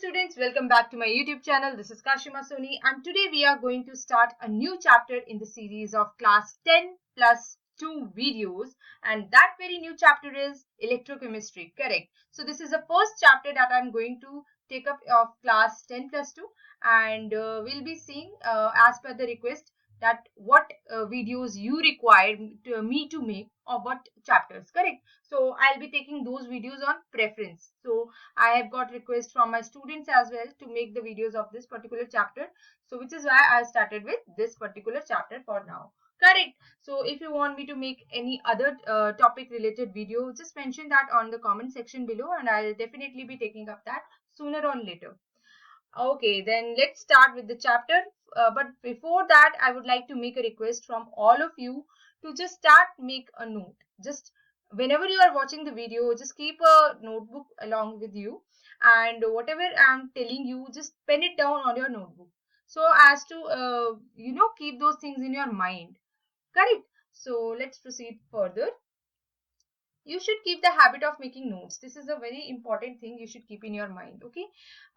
students, welcome back to my YouTube channel. This is Kashima Soni and today we are going to start a new chapter in the series of class 10 plus 2 videos, and that very new chapter is electrochemistry, correct? So this is the first chapter that I'm going to take up of class 10 plus 2, and we'll be seeing as per the request that what videos you require me to make or what chapters, correct? So I'll be taking those videos on preference. So I have got requests from my students as well to make the videos of this particular chapter. So which is why I started with this particular chapter for now. Correct. So if you want me to make any other topic related video, just mention that on the comment section below and I'll definitely be taking up that sooner or later. Okay, then let's start with the chapter. But before that, I would like to make a request from all of you to just make a note. Just whenever you are watching the video, just keep a notebook along with you, and whatever I'm telling you, just pen it down on your notebook so as to keep those things in your mind. Correct. So let's proceed further. You should keep the habit of making notes. This is a very important thing you should keep in your mind. Okay.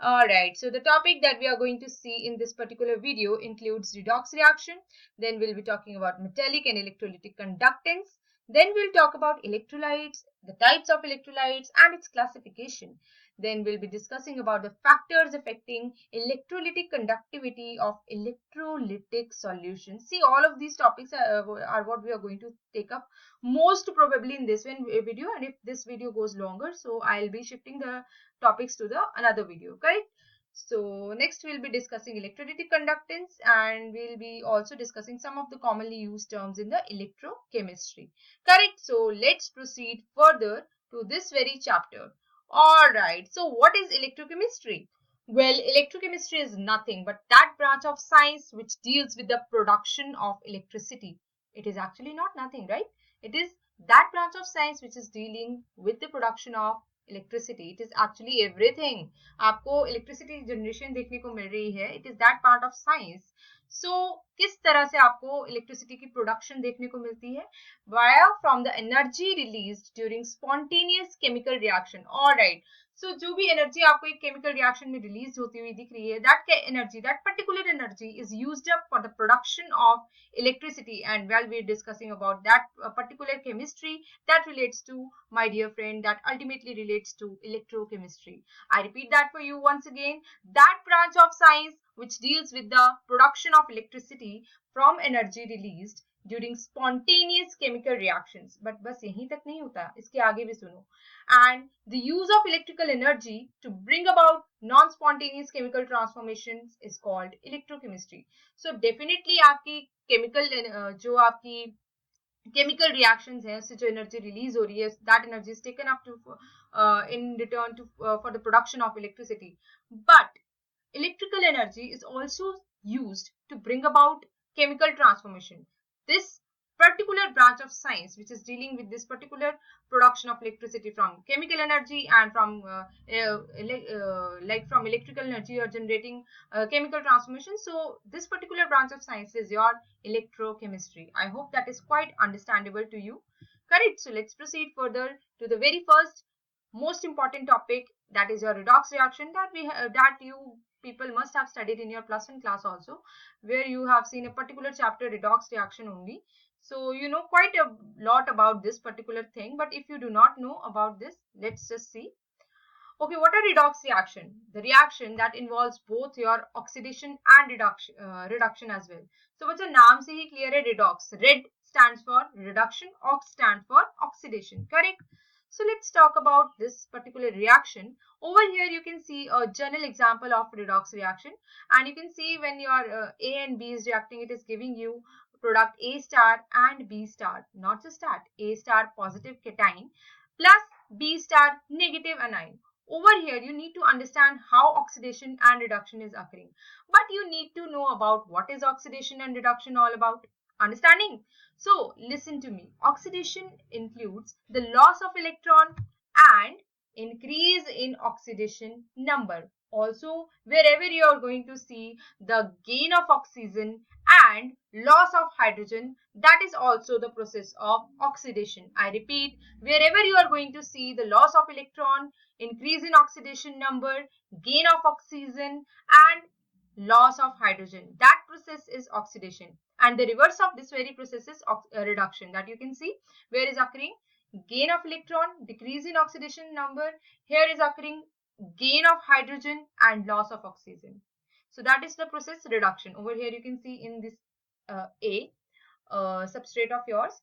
All right. So the topic that we are going to see in this particular video includes redox reaction. Then we'll be talking about metallic and electrolytic conductance. Then we'll talk about electrolytes, the types of electrolytes and its classification. Then we'll be discussing about the factors affecting electrolytic conductivity of electrolytic solutions. See, all of these topics are what we are going to take up most probably in this video, and if this video goes longer, so I'll be shifting the topics to the another video, correct? So next we'll be discussing electrolytic conductance, and we'll be also discussing some of the commonly used terms in the electrochemistry, correct? So let's proceed further to this very chapter. All right, so what is electrochemistry? Well, electrochemistry is nothing but that branch of science which deals with the production of electricity. It is actually not nothing, right? It is that branch of science which is dealing with the production of electricity. It is actually everything. आपको electricity generation देखने को मिल रही है. It is that part of science. So किस तरह से आपको electricity की production देखने को मिलती है? Via from the energy released during spontaneous chemical reaction. All right. So जो भी energy आपको एक chemical reaction में release होती हुई दिख रही है, that particular energy is used up for the production of electricity. And while we're discussing about that particular chemistry that relates to, my dear friend, that ultimately relates to electrochemistry. I repeat that for you once again, that branch of science which deals with the production of electricity from energy released during spontaneous chemical reactions. But बस यहीं तक नहीं होता, इसके आगे भी सुनो. And the use of electrical energy to bring about non-spontaneous chemical transformations is called electrochemistry. So definitely आपकी chemical जो आपकी chemical reactions है, उससे जो energy release हो रही है, that energy is taken up to in return to for the production of electricity. But electrical energy is also used to bring about chemical transformation. This particular branch of science which is dealing with this particular production of electricity from chemical energy and from like from electrical energy you're generating chemical transformation. So this particular branch of science is your electrochemistry. I hope that is quite understandable to you, correct? So let's proceed further to the very first most important topic, that is your redox reaction, that you people must have studied in your +1 class also, where you have seen a particular chapter, redox reaction only. So you know quite a lot about this particular thing, but if you do not know about this, let's just see. Okay, what are redox reaction? The reaction that involves both your oxidation and reduction as well. So बच्चा नाम से ही clear है, redox. Red stands for reduction, ox stands for oxidation, correct? So let's talk about this particular reaction. Over here you can see a general example of redox reaction, and you can see when your A and B is reacting, it is giving you product A star and B star, not just that, A star positive cation plus B star negative anion. Over here you need to understand how oxidation and reduction is occurring, but you need to know about what is oxidation and reduction all about. Understanding? So listen to me. Oxidation includes the loss of electron and increase in oxidation number. Also, wherever you are going to see the gain of oxygen and loss of hydrogen, that is also the process of oxidation. I repeat, wherever you are going to see the loss of electron, increase in oxidation number, gain of oxygen and loss of hydrogen, that process is oxidation. And the reverse of this very process is reduction, that you can see where is occurring gain of electron, decrease in oxidation number. Here is occurring gain of hydrogen and loss of oxygen. So that is the process reduction. Over here you can see in this A substrate of yours,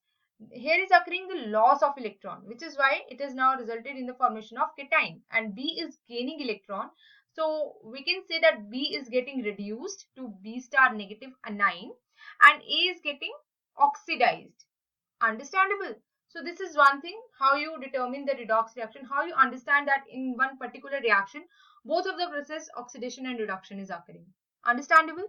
here is occurring the loss of electron, which is why it has now resulted in the formation of cation, and B is gaining electron. So we can say that B is getting reduced to B star negative anion and A is getting oxidized. Understandable? So this is one thing, how you determine the redox reaction, how you understand that in one particular reaction, both of the process oxidation and reduction is occurring. Understandable?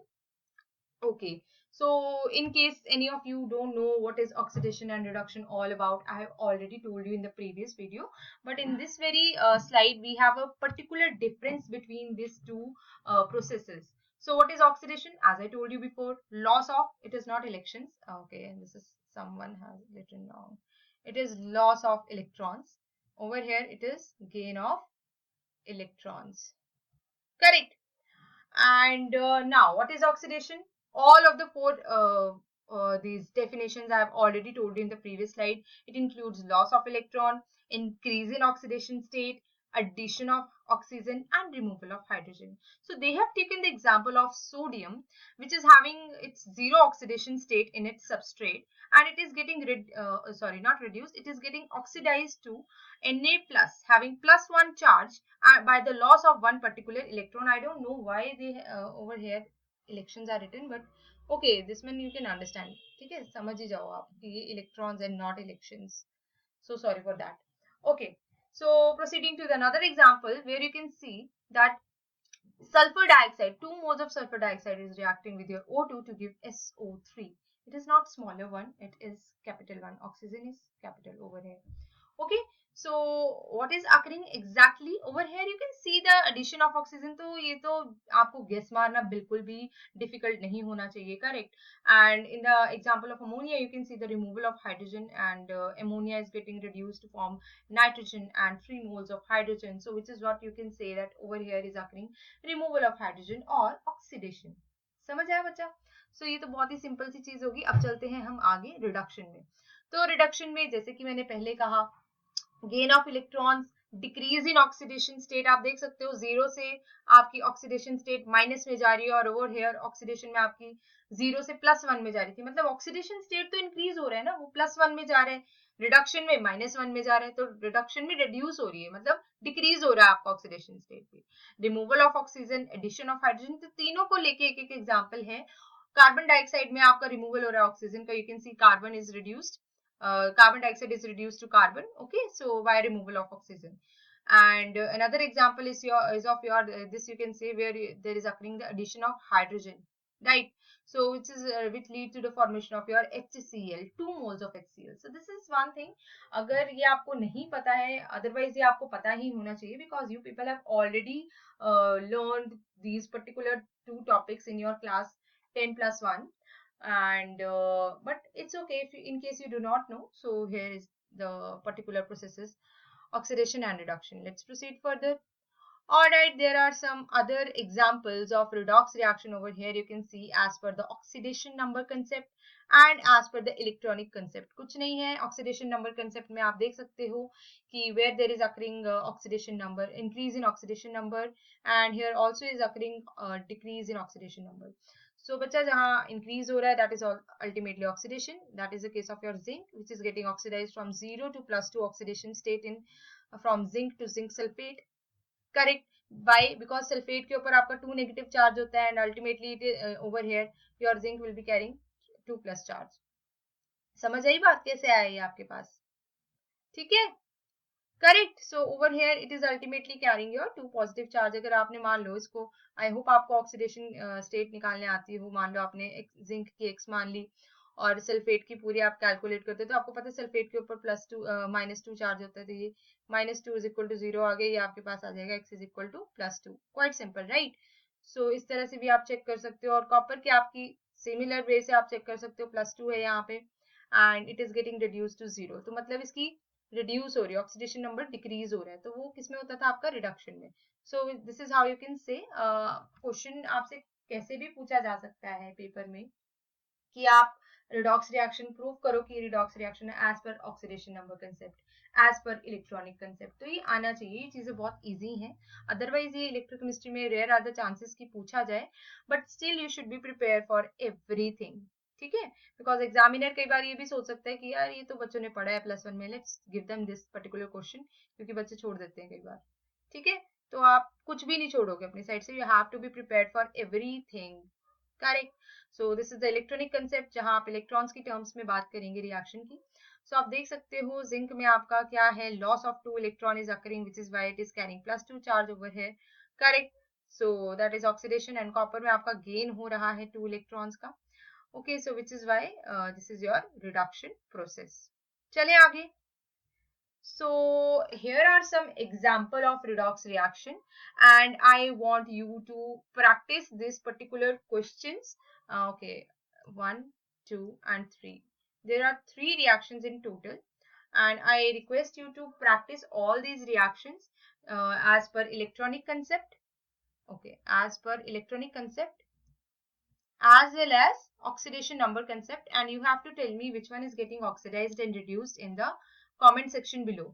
Okay. So in case any of you don't know what is oxidation and reduction all about, I have already told you in the previous video. But in this very slide, we have a particular difference between these two processes. So what is oxidation? As I told you before, loss of, it is not elections. Okay, this is someone has written wrong. It is loss of electrons. Over here, it is gain of electrons. Correct. And now, what is oxidation? All of the four these definitions I have already told you in the previous slide. It includes loss of electron, increase in oxidation state, addition of oxygen, and removal of hydrogen. So they have taken the example of sodium, which is having its zero oxidation state in its substrate, and it is getting not reduced, it is getting oxidized to Na plus, having plus one charge by the loss of one particular electron. I don't know why they over here elections are written, but okay, this one you can understand. ठीक है, समझ ही जाओ आप कि ये electrons and not elections. So sorry for that. Okay, so proceeding to the another example where you can see that sulfur dioxide, 2 moles of sulfur dioxide is reacting with your O2 to give SO3. It is not smaller one, it is capital one. Oxygen is capital over here. Okay, so what is occurring exactly over here? You can see the addition of oxygen. तो ये तो आपको guess मारना बिल्कुल भी difficult नहीं होना चाहिए, correct? And in the example of ammonia, you can see the removal of hydrogen, and ammonia is getting reduced to form nitrogen and 3 moles of hydrogen. So which is what you can say that over here is occurring removal of hydrogen or oxidation. समझ आया बच्चा? So ये तो बहुत ही simple सी चीज होगी. अब चलते हैं हम आगे रिडक्शन में. तो रिडक्शन में जैसे कि मैंने पहले कहा, gain of electrons, decrease in oxidation state, आप देख सकते हो जीरो से आपकी ऑक्सीडेशन स्टेट माइनस में जा रही है और ओवर हेयर ऑक्सीडेशन में आपकी जीरो से प्लस वन में जा रही थी. मतलब ऑक्सीडेशन स्टेट तो इंक्रीज हो रहा है ना, वो प्लस वन में जा रहे हैं, रिडक्शन में माइनस वन में जा रहे हैं, तो रिडक्शन में रिड्यूस हो रही है, मतलब डिक्रीज हो रहा है आपका ऑक्सीडेशन स्टेट भी. Removal of oxygen, addition of hydrogen, तो तीनों को लेके एक एक एग्जाम्पल है. कार्बन डाइऑक्साइड में आपका रिमूवल हो रहा है ऑक्सीजन का, you can C carbon is reduced, carbon dioxide is reduced to carbon. Okay, so by removal of oxygen. And another example is of your this you can say where there is occurring the addition of hydrogen, right? So which lead to the formation of your HCl, 2 moles of HCl. So this is one thing. अगर ये आपको नहीं पता है, otherwise ये आपको पता ही होना चाहिए, because you people have already learned these particular two topics in your class 10+1. And but it's okay if you, in case you do not know. So here is the particular processes, oxidation and reduction. Let's proceed further. All right, there are some other examples of redox reaction over here. You can see as per the oxidation number concept and as per the electronic concept. कुछ नहीं है, oxidation number concept में आप देख सकते हो कि where there is occurring oxidation number, increase in oxidation number, and here also is occurring decrease in oxidation number. So बच्चा जहाँ increase हो रहा है, that is ultimately oxidation. That is the case of your zinc, which is getting oxidized from 0 to +2 oxidation state in from zinc to zinc sulfate. Correct. Why? Because sulfate के ऊपर आपका 2 negative charge होता है, and ultimately it is, over here your zinc will be carrying 2+ charge. समझ आई बात कैसे आई आपके पास? ठीक है, correct. So over here it is ultimately carrying your 2 positive charge. अगर आपने मान लो इसको, आई होप आपको ऑक्सीडेशन स्टेट निकालने आती हो, मान लो आपने जिंक की X मान ली और सल्फेट की पूरी आप कैलकुलेट करते हो तो आपको पता है सल्फेट के ऊपर -2 चार्ज होता है, तो ये -2 इज इक्वल टू 0 आ गया, ये आपके पास आ जाएगा x is equal to +2. Quite simple right. So इस तरह से भी आप चेक कर सकते हो, और कॉपर के आपकी सिमिलर वे से आप चेक कर सकते हो, +2 है यहाँ पे and it is getting reduce to 0, तो मतलब इसकी रिड्यूस हो रही है, ऑक्सीडेशन नंबर डिक्रीज हो रहा है, तो वो किसमें होता था आपका रिडक्शन में. सो this is how you can से क्वेश्चन आपसे कैसे भी पूछा जा सकता है पेपर में कि आप रिडॉक्स रिएक्शन प्रूव करो कि रिडॉक्स रिएक्शन है as per oxidation number concept, as per electronic concept. तो ये आना चाहिए, ये चीजें बहुत इजी हैं. अदरवाइज ये इलेक्ट्रोकेमिस्ट्री में रेयर आर द चांसेस की पूछा जाए, but still you should be prepare for everything. ठीक है, बिकॉज एग्जामिनर कई बार ये भी सोच सकता है कि यार ये तो बच्चों ने पढ़ा है +1 में, let's give them this particular question, क्योंकि बच्चे छोड़ देते हैं कई बार. ठीक है, तो आप कुछ भी नहीं छोड़ोगे अपनी साइड से, you have to be prepared for everything. Correct. So this is the electronic concept, जहां आप इलेक्ट्रॉन्स की टर्म्स में बात करेंगे रिएक्शन की. सो आप देख सकते हो जिंक में आपका क्या है, loss of 2 electron is occurring which is why it is carrying +2 charge over है. Correct. So that is oxidation. And copper में आपका गेन हो रहा है 2 इलेक्ट्रॉन्स का. Okay, so which is why this is your reduction process. चले आगे. So here are some example of redox reaction, and I want you to practice this particular questions. Okay, 1, 2 and 3. There are 3 reactions in total, and I request you to practice all these reactions as per electronic concept. Okay, as per electronic concept, as well as oxidation number concept, and you have to tell me which one is getting oxidized and reduced in the comment section below.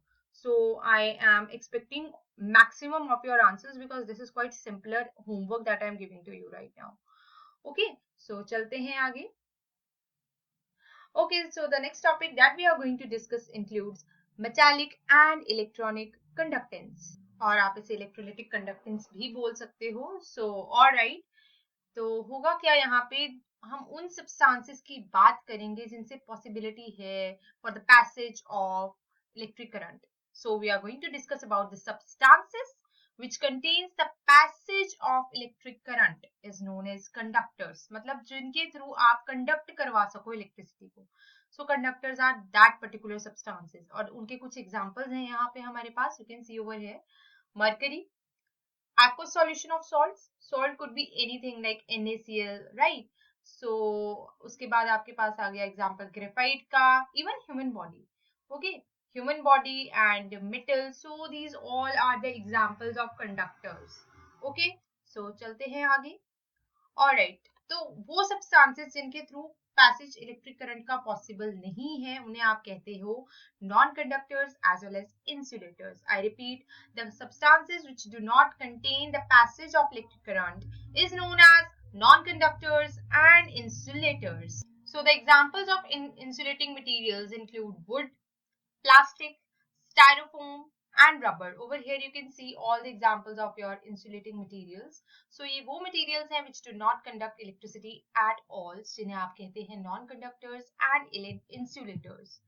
So I am expecting maximum of your answers because this is quite simpler homework that I am giving to you right now. Okay, so chalte hain aage. Okay, so the next topic that we are going to discuss includes metallic and electronic conductance, और आप इसे electrolytic conductance भी बोल सकते हो. So alright, तो होगा क्या यहाँ पे, हम उन सब्सटेंसेस की बात करेंगे जिनसे पॉसिबिलिटी है for the passage of electric current. So we are going to discuss about the substances which contains the passage of electric current is known as conductors. मतलब जिनके थ्रू आप कंडक्ट करवा सको इलेक्ट्रिसिटी को. So conductors are that particular substances, और उनके कुछ examples हैं यहाँ पे हमारे पास. You can see over here, mercury, aqueous solution of salts. Salt could be anything like NaCl, right? So उसके बाद आपके पास आ गया एग्जांपल ग्रेफाइट का, even human body. Okay, human body and metal. So these all are the examples of conductors. Okay, so चलते हैं आगे. ऑलराइट, तो वो सब्सटेंसेस जिनके थ्रू पैसेज इलेक्ट्रिक करंट का पॉसिबल नहीं है उन्हें आप कहते हो non conductors as well as insulators. I repeat, the substances which do not contain the passage of electric current is known as non conductors and insulators. So the examples of insulating materials include wood, plastic, styrofoam and rubber. Over here you can see all the examples of your insulating materials. So ये वो materials हैं which do not conduct electricity at all, जिन्हें आप कहते हैं non-conductors and insulators.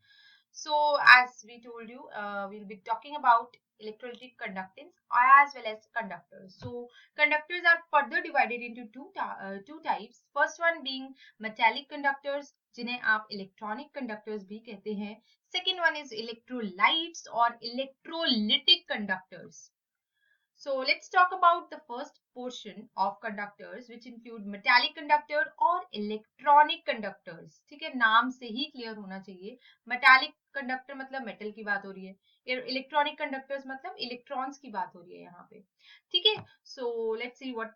So as we told you, we'll be talking about electrolytic conductance as well as conductors. So conductors are further divided into two types. First one being metallic conductors, जिन्हें आप electronic conductors भी कहते हैं. Second one is electrolytes or electrolytic conductors. So let's talk about the first portion of conductors, which include metallic conductor और electronic conductors. ठीक है, नाम से ही क्लियर होना चाहिए. metallic conductor मतलब metal की बात हो रही है, electronic conductors मतलब electrons की बात हो रही है यहाँ पे. ठीक है, so let's see what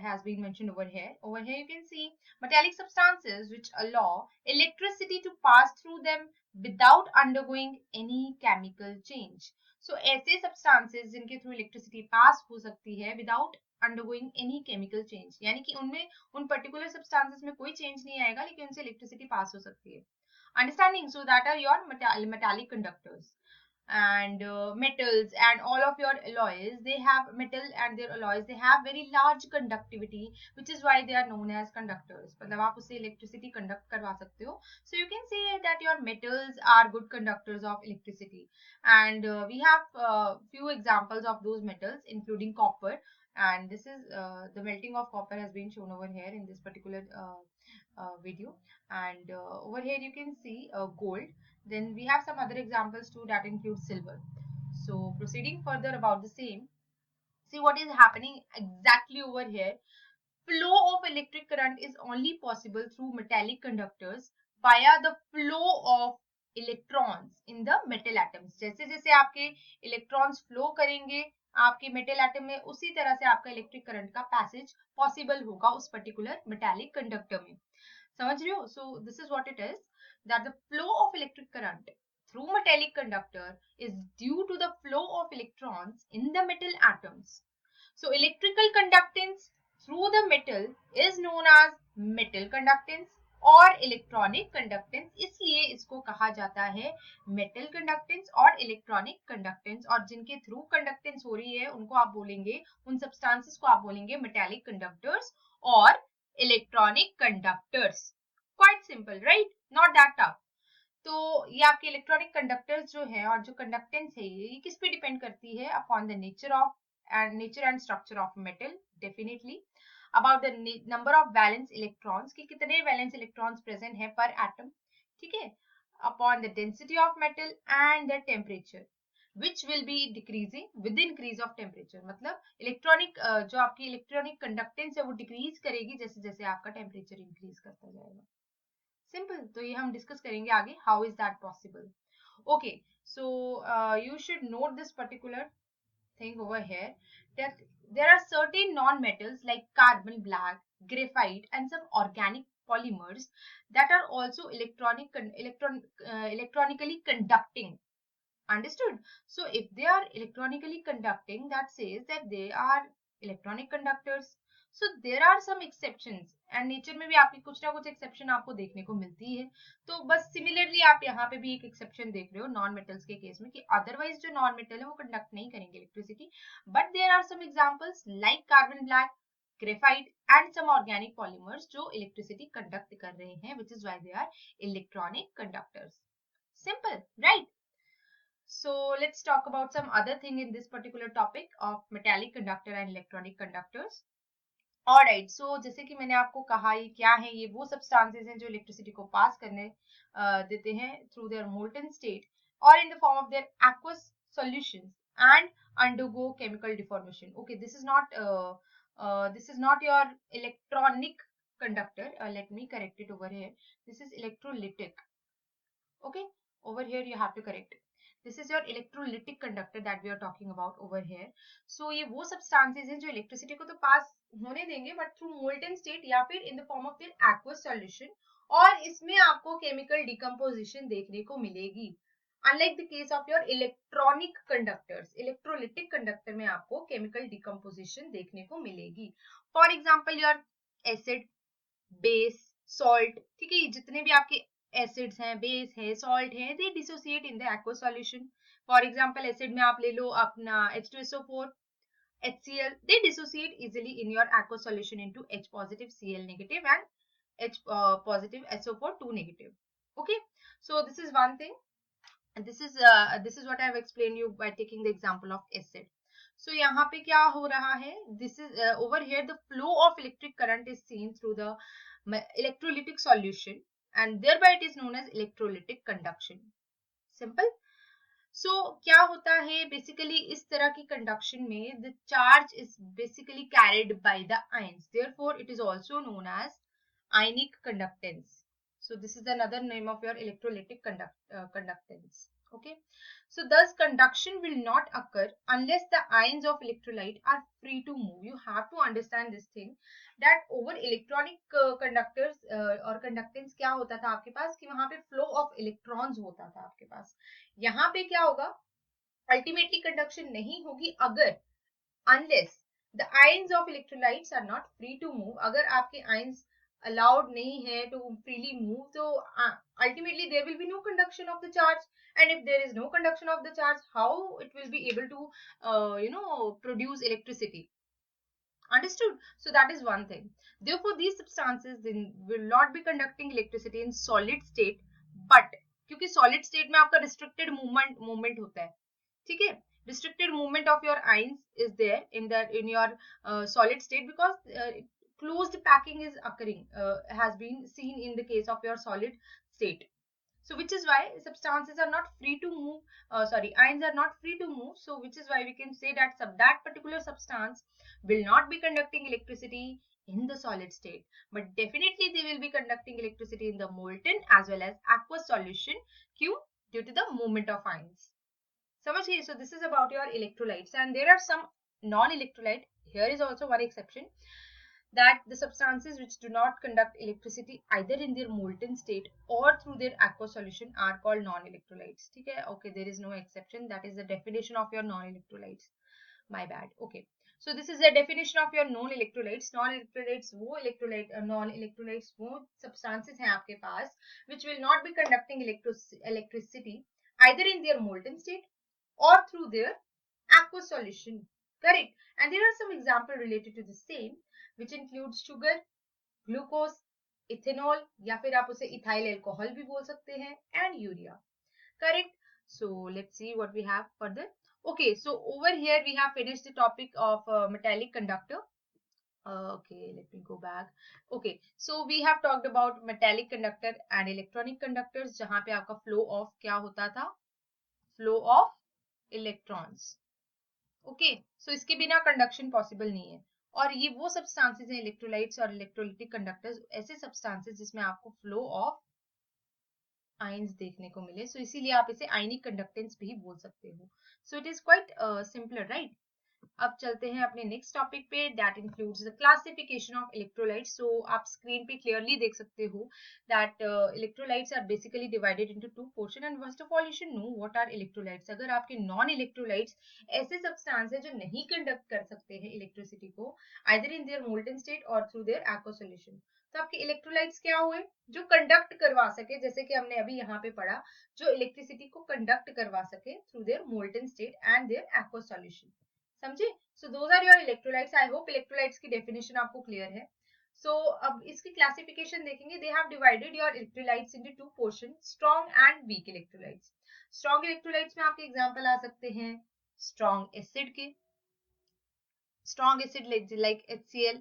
has been mentioned over here. Over here you can see metallic substances which allow electricity to pass through them without undergoing any chemical change. सो ऐसे सब्सटेंसेस जिनके थ्रू इलेक्ट्रिसिटी पास हो सकती है without undergoing any chemical change, यानी कि उनमें उन particular substances में कोई चेंज नहीं आएगा लेकिन उनसे इलेक्ट्रिसिटी पास हो सकती है. Understanding? So that are your metallic conductors. And metals and all of your alloys, they have metal and their alloys, they have very large conductivity, which is why they are known as conductors. मतलब आप उससे electricity conduct करवा सकते हो. So you can say that your metals are good conductors of electricity, and we have few examples of those metals including copper. and this is the melting of copper has been shown over here in this particular video, and over here you can see gold. Then we have some other examples too that include silver. So proceeding further about the same, see what is happening exactly over here. Flow of electric current is only possible through metallic conductors via the flow of electrons in the metal atoms. जैसे जैसे आपके electrons flow करेंगे आपके metal atom में, उसी तरह से आपका electric current का passage possible होगा उस particular metallic conductor में. समझ रहे हो? So this is what it is, that the flow of electric current through metallic conductor is due to the flow of electrons in the metal atoms. So electrical conductance through the metal is known as metal conductance और electronic conductance, इसलिए इसको कहा जाता है metal conductance और electronic conductance. और जिनके through conductance हो रही है उनको आप बोलेंगे, उन सब्सटेंसेस को आप बोलेंगे मेटालिक कंडक्टर्स और electronic conductors. Quite simple, right? Not that tough. तो ये आपके इलेक्ट्रॉनिक कंडक्टर्स जो है और जो कंडक्टेंस है ये किस पे डिपेंड करती है? Upon the nature and structure of metal, definitely. About the number of valence electrons, कि कितने valence electrons present है per atom, ठीक है? Upon the density of metal and the temperature, which will be decreasing with the increase of temperature. मतलब electronic जो आपकी electronic conductance है वो डिक्रीज करेगी जैसे जैसे आपका टेम्परेचर इंक्रीज करता जाएगा. सिंपल. तो ये हम डिस्कस करेंगे आगे, how is that possible. Okay, so you should note this particular thing over here, that there are certain non-metals like carbon black, graphite and some organic polymers that are also electronically conducting. Understood? So if they are electronically conducting, that says that they are electronic conductors. So there are some exceptions and nature में भी आपकी कुछ ना कुछ exception आपको देखने को मिलती है. तो बस similarly आप यहाँ पे भी एक exception देख रहे हो non metals के केस में कि otherwise जो non metal है वो conduct नहीं करेंगे electricity. But there are some examples like carbon black, graphite and some organic polymers जो electricity conduct कर रहे हैं, which is why they are electronic conductors. Simple, right? So let's talk about some other thing in this particular topic of metallic conductor and electronic conductors. Alright, so जैसे कि मैंने आपको कहा ये क्या है, ये वो substances हैं जो इलेक्ट्रिसिटी को पास करने देते हैं through their molten state or in the form of their aqueous solutions and undergo chemical deformation. Okay, this is not your electronic conductor. Let me correct it over here. This is electrolytic. Okay, over here you have to correct it. This is your electrolytic conductor that we are talking about over here. So ये वो substances हैं जो electricity को तो पास होने देंगे but through molten state या फिर in the form of their aqueous solution, और इसमें आपको chemical decomposition देखने को मिलेगी. Unlike the case of your electronic conductors, electrolytic conductor में आपको chemical decomposition देखने को मिलेगी. For example, your acid, base, salt, ठीक है, जितने भी आपके एसिड्स हैं, बेस है, सॉल्ट है, they dissociate in the aqua solution. For example acid में आप ले लो अपना H2SO4, HCl, they dissociate easily in your aqua solution into H positive Cl negative and H positive SO4 2 negative. Okay, so this is one thing, and this is what I have explained you by taking the example of acid. So यहाँ पे क्या हो रहा है? This is over here the flow of electric current is seen through the electrolytic solution and thereby it is known as electrolytic conduction. Simple. So क्या होता है basically इस तरह की conduction में the charge is basically carried by the ions, therefore it is also known as ionic conductance. So this is another name of your electrolytic conductance. Okay, so thus conduction will not occur unless the ions of electrolyte are free to move. You have to understand this thing that over electronic conductors और conductance क्या होता था आपके पास कि वहां पे flow of electrons होता था आपके पास. यहाँ पे क्या होगा? Ultimately conduction नहीं होगी अगर unless the ions of electrolytes are not free to move. अगर आपके ions allowed नहीं है to freely move, तो ultimately there will be no conduction of the charge, and if there is no conduction of the charge, how it will be able to produce electricity. Understood? So that is one thing. Therefore these substances then will not be conducting electricity in solid state, but क्योंकि solid state में आपका restricted movement होता है, ठीक है, restricted movement of your ions is there in your solid state, because closed packing is occurring, has been seen in the case of your solid state. So which is why substances are not free to move, ions are not free to move. So which is why we can say that that particular substance will not be conducting electricity in the solid state, but definitely they will be conducting electricity in the molten as well as aqueous solution. Q, due to the movement of ions. समझिए. So this is about your electrolytes, and there are some non-electrolyte. Here is also one exception, that the substances which do not conduct electricity either in their molten state or through their aqueous solution are called non-electrolytes. ठीक है? Okay, there is no exception. That is the definition of your non-electrolytes. My bad. Okay. So this is the definition of your non-electrolytes. Non-electrolytes वो non-electrolytes वो substances हैं आपके पास which will not be conducting electricity either in their molten state or through their aqueous solution. Correct. And there are some examples related to the same, which includes sugar, glucose, ethanol, या फिर आप उसे ethyl alcohol भी बोल सकते हैं, and urea. Correct. So let's see what we have further. Okay, so over here we have finished the topic of metallic conductor. Okay, let me go back. Okay, so we have talked about metallic conductor and electronic conductors, जहाँ पे आपका flow of क्या होता था? Flow of electrons. Okay, सो इसके बिना conduction possible नहीं है. और ये वो सब्सटेंसेस हैं, इलेक्ट्रोलाइट्स और इलेक्ट्रोलिटिक कंडक्टर्स, ऐसे सब्सटेंसेस जिसमें आपको फ्लो ऑफ आयंस देखने को मिले. सो इसीलिए आप इसे आयनिक कंडक्टेंस भी बोल सकते हो. So it is quite simpler, right. अब चलते हैं अपने नेक्स्ट टॉपिक पे, that includes the classification of electrolytes. So आप स्क्रीन पे क्लियरली देख सकते हो that electrolytes are basically divided into two portion. And first of all you should know what are electrolytes. अगर आपके नॉन इलेक्ट्रोलाइट्स ऐसे substance है जो नहीं कंडक्ट कर सकते हैं इलेक्ट्रिसिटी को either in their molten state और थ्रू देयर एक्वस सॉल्यूशन, तो आपके इलेक्ट्रोलाइट्स क्या हुए? जो कंडक्ट करवा सके, जैसे कि हमने अभी यहाँ पे पढ़ा, जो इलेक्ट्रिसिटी को कंडक्ट करवा सके through their molten state and their aqueous solution. समझे? So those are your electrolytes. I hope electrolytes की डेफिनेशन आपको क्लियर है. सो अब इसकी क्लासिफिकेशन देखेंगे. They have divided your electrolytes into two portion, strong and weak electrolytes. Strong electrolytes में आपके example आ सकते हैं स्ट्रॉन्ग एसिड के. Strong acid like HCl,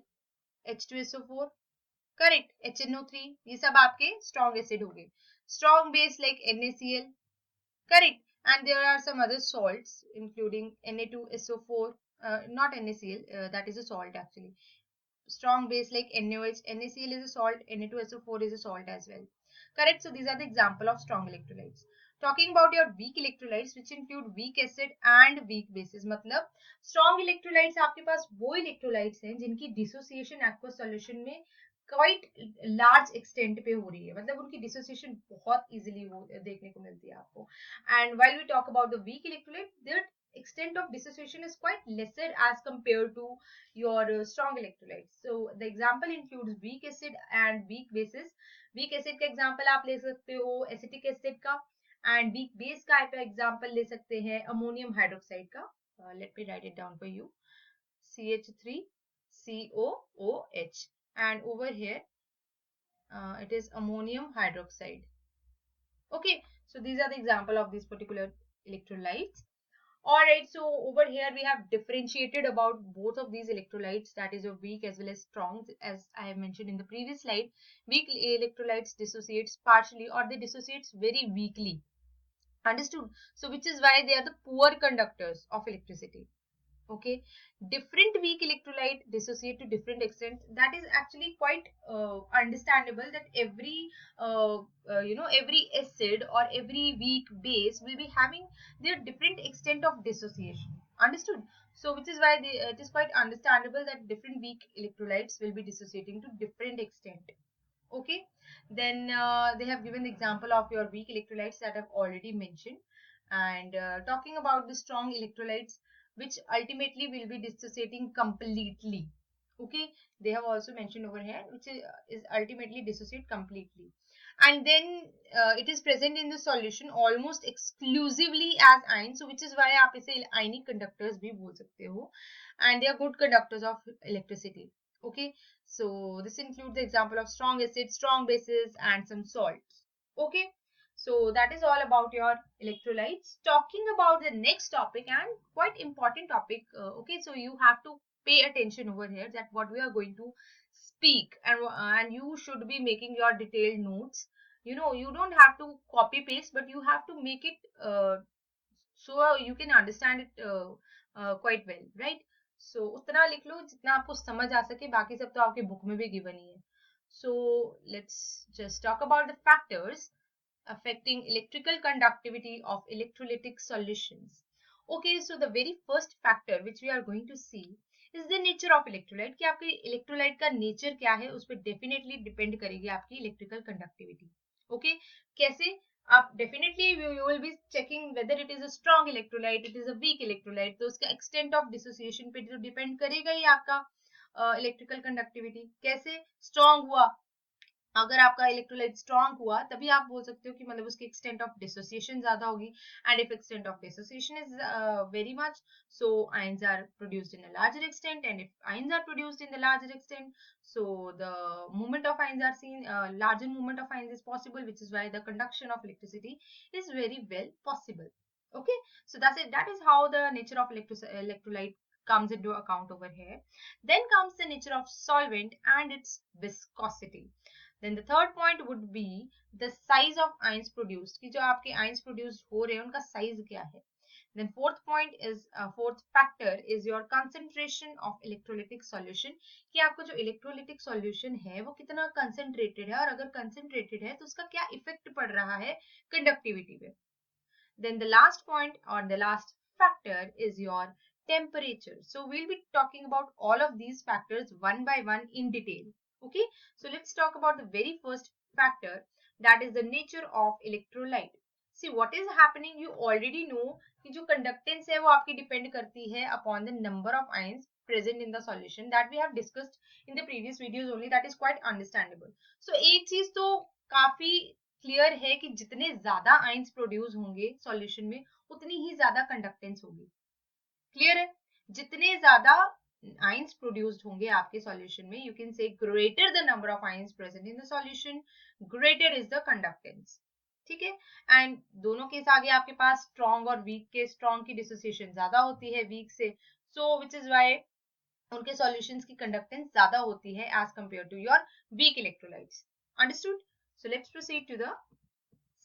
H2SO4, correct, HNO3, ये सब आपके स्ट्रॉन्ग एसिड हो गए. Strong base like NaCl, correct. And there are some other salts including Na2SO4, not NaCl, that is a salt actually. Strong base like NaOH, NaCl is a salt, Na2SO4 is a salt as well. Correct. So these are the example of strong electrolytes. Talking about your weak electrolytes, which include weak acid and weak bases. मतलब strong electrolytes आपके पास वो electrolytes हैं जिनकी dissociation aqueous solution में quite large extent पे हो रही है, मतलब उनकी डिसोसिएशन बहुत इजीली देखने को मिलती है आपको. And while we talk about the weak electrolyte, there extent of dissociation is quite lesser as compared to your strong electrolytes. So the example includes weak acid and weak bases. Weak acid का example आप ले सकते हो acetic acid का, and weak base का आप example ले सकते हैं ammonium hydroxide का. Let me write it down for you. CH3COOH. And over here it is ammonium hydroxide. Okay, so these are the example of these particular electrolytes. All right, so over here we have differentiated about both of these electrolytes, that is a weak as well as strong. As I have mentioned in the previous slide, weak electrolytes dissociates partially or they dissociates very weakly. Understood? So which is why they are the poor conductors of electricity. Okay, different weak electrolyte dissociate to different extent. That is actually quite understandable, that every every acid or every weak base will be having their different extent of dissociation. Understood? So which is why it is quite understandable that different weak electrolytes will be dissociating to different extent. Okay, then they have given the example of your weak electrolytes that I've already mentioned. And talking about the strong electrolytes, which ultimately will be dissociating completely. Okay, they have also mentioned over here, which is ultimately dissociate completely. And then it is present in the solution almost exclusively as ion. So which is why आप इसे ionic conductors भी बोल सकते हो. And they are good conductors of electricity. Okay, so this includes the example of strong acids, strong bases, and some salts. Okay, So that is all about your electrolytes. Talking about the next topic, and quite important topic, okay, so you have to pay attention over here that what we are going to speak, and you should be making your detailed notes. You know, you don't have to copy paste, but you have to make it so you can understand it quite well, right? So उतना लिख लो जितना आपको समझ आ सके, बाकी सब तो आपके बुक में भी गिवन ही है. So let's just talk about the factors affecting electrical conductivity of electrolytic solutions. Okay, so the very first factor which we are going to see is the nature of electrolyte. कि आपके electrolyte का nature क्या है, उस पर definitely depend करेगी आपकी electrical conductivity. Okay, कैसे? आप definitely you will be checking whether it is a strong electrolyte, it is a weak electrolyte. तो उसका extent of dissociation पे तो depend करेगा ही आपका electrical conductivity. कैसे? Strong हुआ, अगर आपका इलेक्ट्रोलाइट स्ट्रांग हुआ तभी आप बोल सकते हो कि मतलब उसकी एक्सटेंट ऑफ डिसोसिएशन ज्यादा होगी. And if extent of dissociation is very much, so ions are produced in a larger extent, and if ions are produced in the larger extent, so the movement of ions are seen, larger movement of ions is possible, which is why the conduction of electricity is very well possible. Okay, so that's it. That is how the nature of electrolyte comes into account over here. Then comes the nature of solvent and its viscosity. Then the third point would be the size of ions produced, कि जो आपके ions produced हो रहे हैं उनका size क्या है. Then fourth point is fourth factor is your concentration of electrolytic solution, कि आपको जो electrolytic solution है वो कितना concentrated है, और अगर concentrated है तो उसका क्या effect पड़ रहा है conductivity पे. Then the last point or the last factor is your temperature. So we'll be talking about all of these factors one by one in detail. Okay, so let's talk about the very first factor, that is the nature of electrolyte. See what is happening, you already know कि जो conductance है वो आपकी depend करती है upon the number of ions present in the solution, that we have discussed in the previous videos only. That is quite understandable. So एक चीज तो काफी क्लियर है कि जितने ज्यादा आइंस प्रोड्यूस होंगे सॉल्यूशन में उतनी ही ज्यादा कंडक्टेंस होगी. क्लियर है? जितने ज्यादा आइंस प्रोड्यूस्ड होंगे आपके सॉल्यूशन में, you can say greater the number of ions present in the solution, greater is the conductance. ठीक है. एंड दोनों केस आगे आपके पास स्ट्रॉन्ग और वीक के, स्ट्रॉन्ग की डिसोसिएशन ज्यादा होती है वीक से, सो विच इज वाई उनके सॉल्यूशंस की कंडक्टेंस ज्यादा होती है as compare to your weak electrolytes. Understood? So let's proceed to the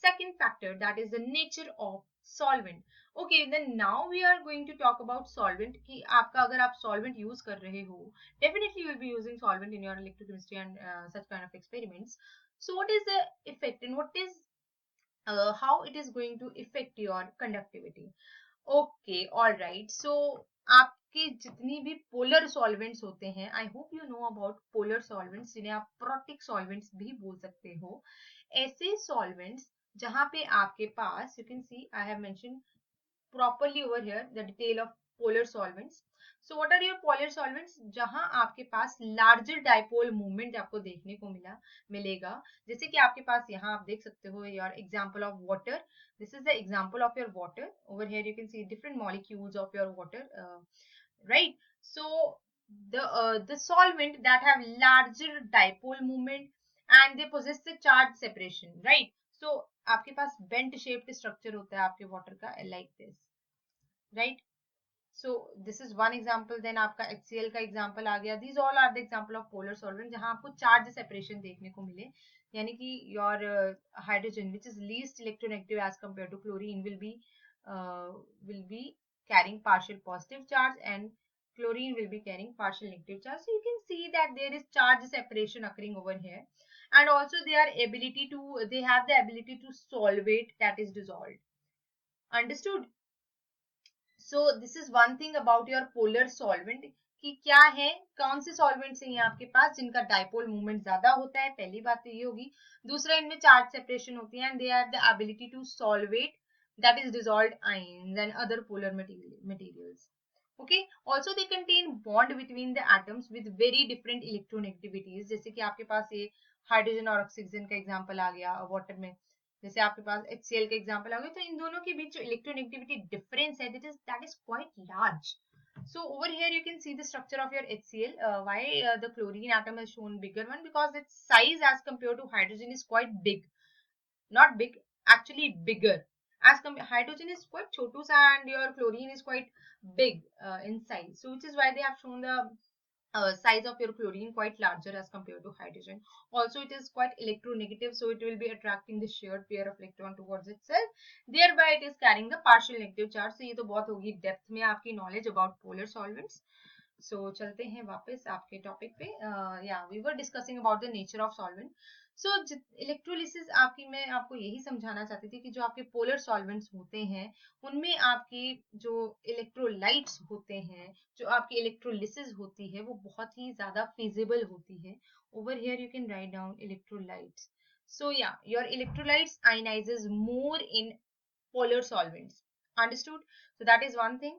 second factor, that is the nature of solvent. Okay, then now we are going to talk about solvent, कि आपका अगर आप solvent use कर रहे हो, definitely you will be using solvent in your electrochemistry and such kind of experiments. So what is the effect and what is how it is going to affect your conductivity. Okay, all right, so आपके जितनी भी polar solvents होते हैं, I hope you know about polar solvents, जिन्हें आप protic solvents भी बोल सकते हो. ऐसे सॉल्वेंट्स जहां पे आपके पास, you can see I have mention properly over here the detail of polar solvents. So what are your polar solvents? जहां आपके पास larger dipole movement आपको देखने को मिलेगा. जैसे कि आपके पास यहाँ आप देख सकते हो your example of water. This is the example of your water. Over here you can see different molecules of your water, right? So the solvent that have larger dipole movement and they possess the charge separation, right? So आपके पास bent shaped structure होता है आपके water का, like this, right? So this is one example. Then आपका HCl का example आ गया. These all are the example of polar solvent जहां आपको charge separation देखने को मिले, यानी कि your hydrogen which is least electronegative as compared to chlorine will be carrying partial positive charge and chlorine will be carrying partial negative charge. So you can see that there is charge separation occurring over here, and also they have the ability to solvate, that is dissolved. Understood? So this is one thing about your polar solvent, कि क्या है, कौन से solvents हैं आपके पास जिनका dipole movement ज्यादा होता है. पहली बात तो ये होगी. दूसरा, इनमें चार्ज सेपरेशन होती है and they have the ability to solvate, that is dissolved ions and other polar materials. Okay, also they contain bond between the atoms with very different electronegativities. जैसे कि आपके पास ये हाइड्रोजन और ऑक्सीजन का example आ गया water में, जैसे आपके पास HCl का एग्जांपल आ गया, तो इन दोनों के बीच जो इलेक्ट्रोनेगेटिविटी डिफरेंस है that is quite large. So over here you can see the structure of your HCl. Why the chlorine atom has shown bigger one? Because its size as compared to hydrogen is quite big. Not big, actually bigger. As hydrogen is quite chotu sa and your chlorine is quite big in size. So which is why they have shown the size of your chlorine quite larger as compared to hydrogen. Also, it is quite electronegative, so it will be attracting the shared pair of electron towards itself. Thereby, it is carrying the partial negative charge. So ये तो बहुत होगी depth में आपकी knowledge about polar solvents. So चलते हैं वापस आपके टॉपिक पे. Yeah, we were discussing about the nature of solvent. So electrolysis आपकी मैं आपको यही समझाना चाहती थी कि जो आपके पोलर सॉल्वेंट्स होते हैं उनमें आपकी जो इलेक्ट्रोलाइट्स होते हैं, जो आपकी इलेक्ट्रोलिसिस होती है वो बहुत ही ज्यादा feasible होती है. Over here you can write down electrolytes. So yeah, your electrolytes ionizes more in polar solvents. Understood? So that is one thing.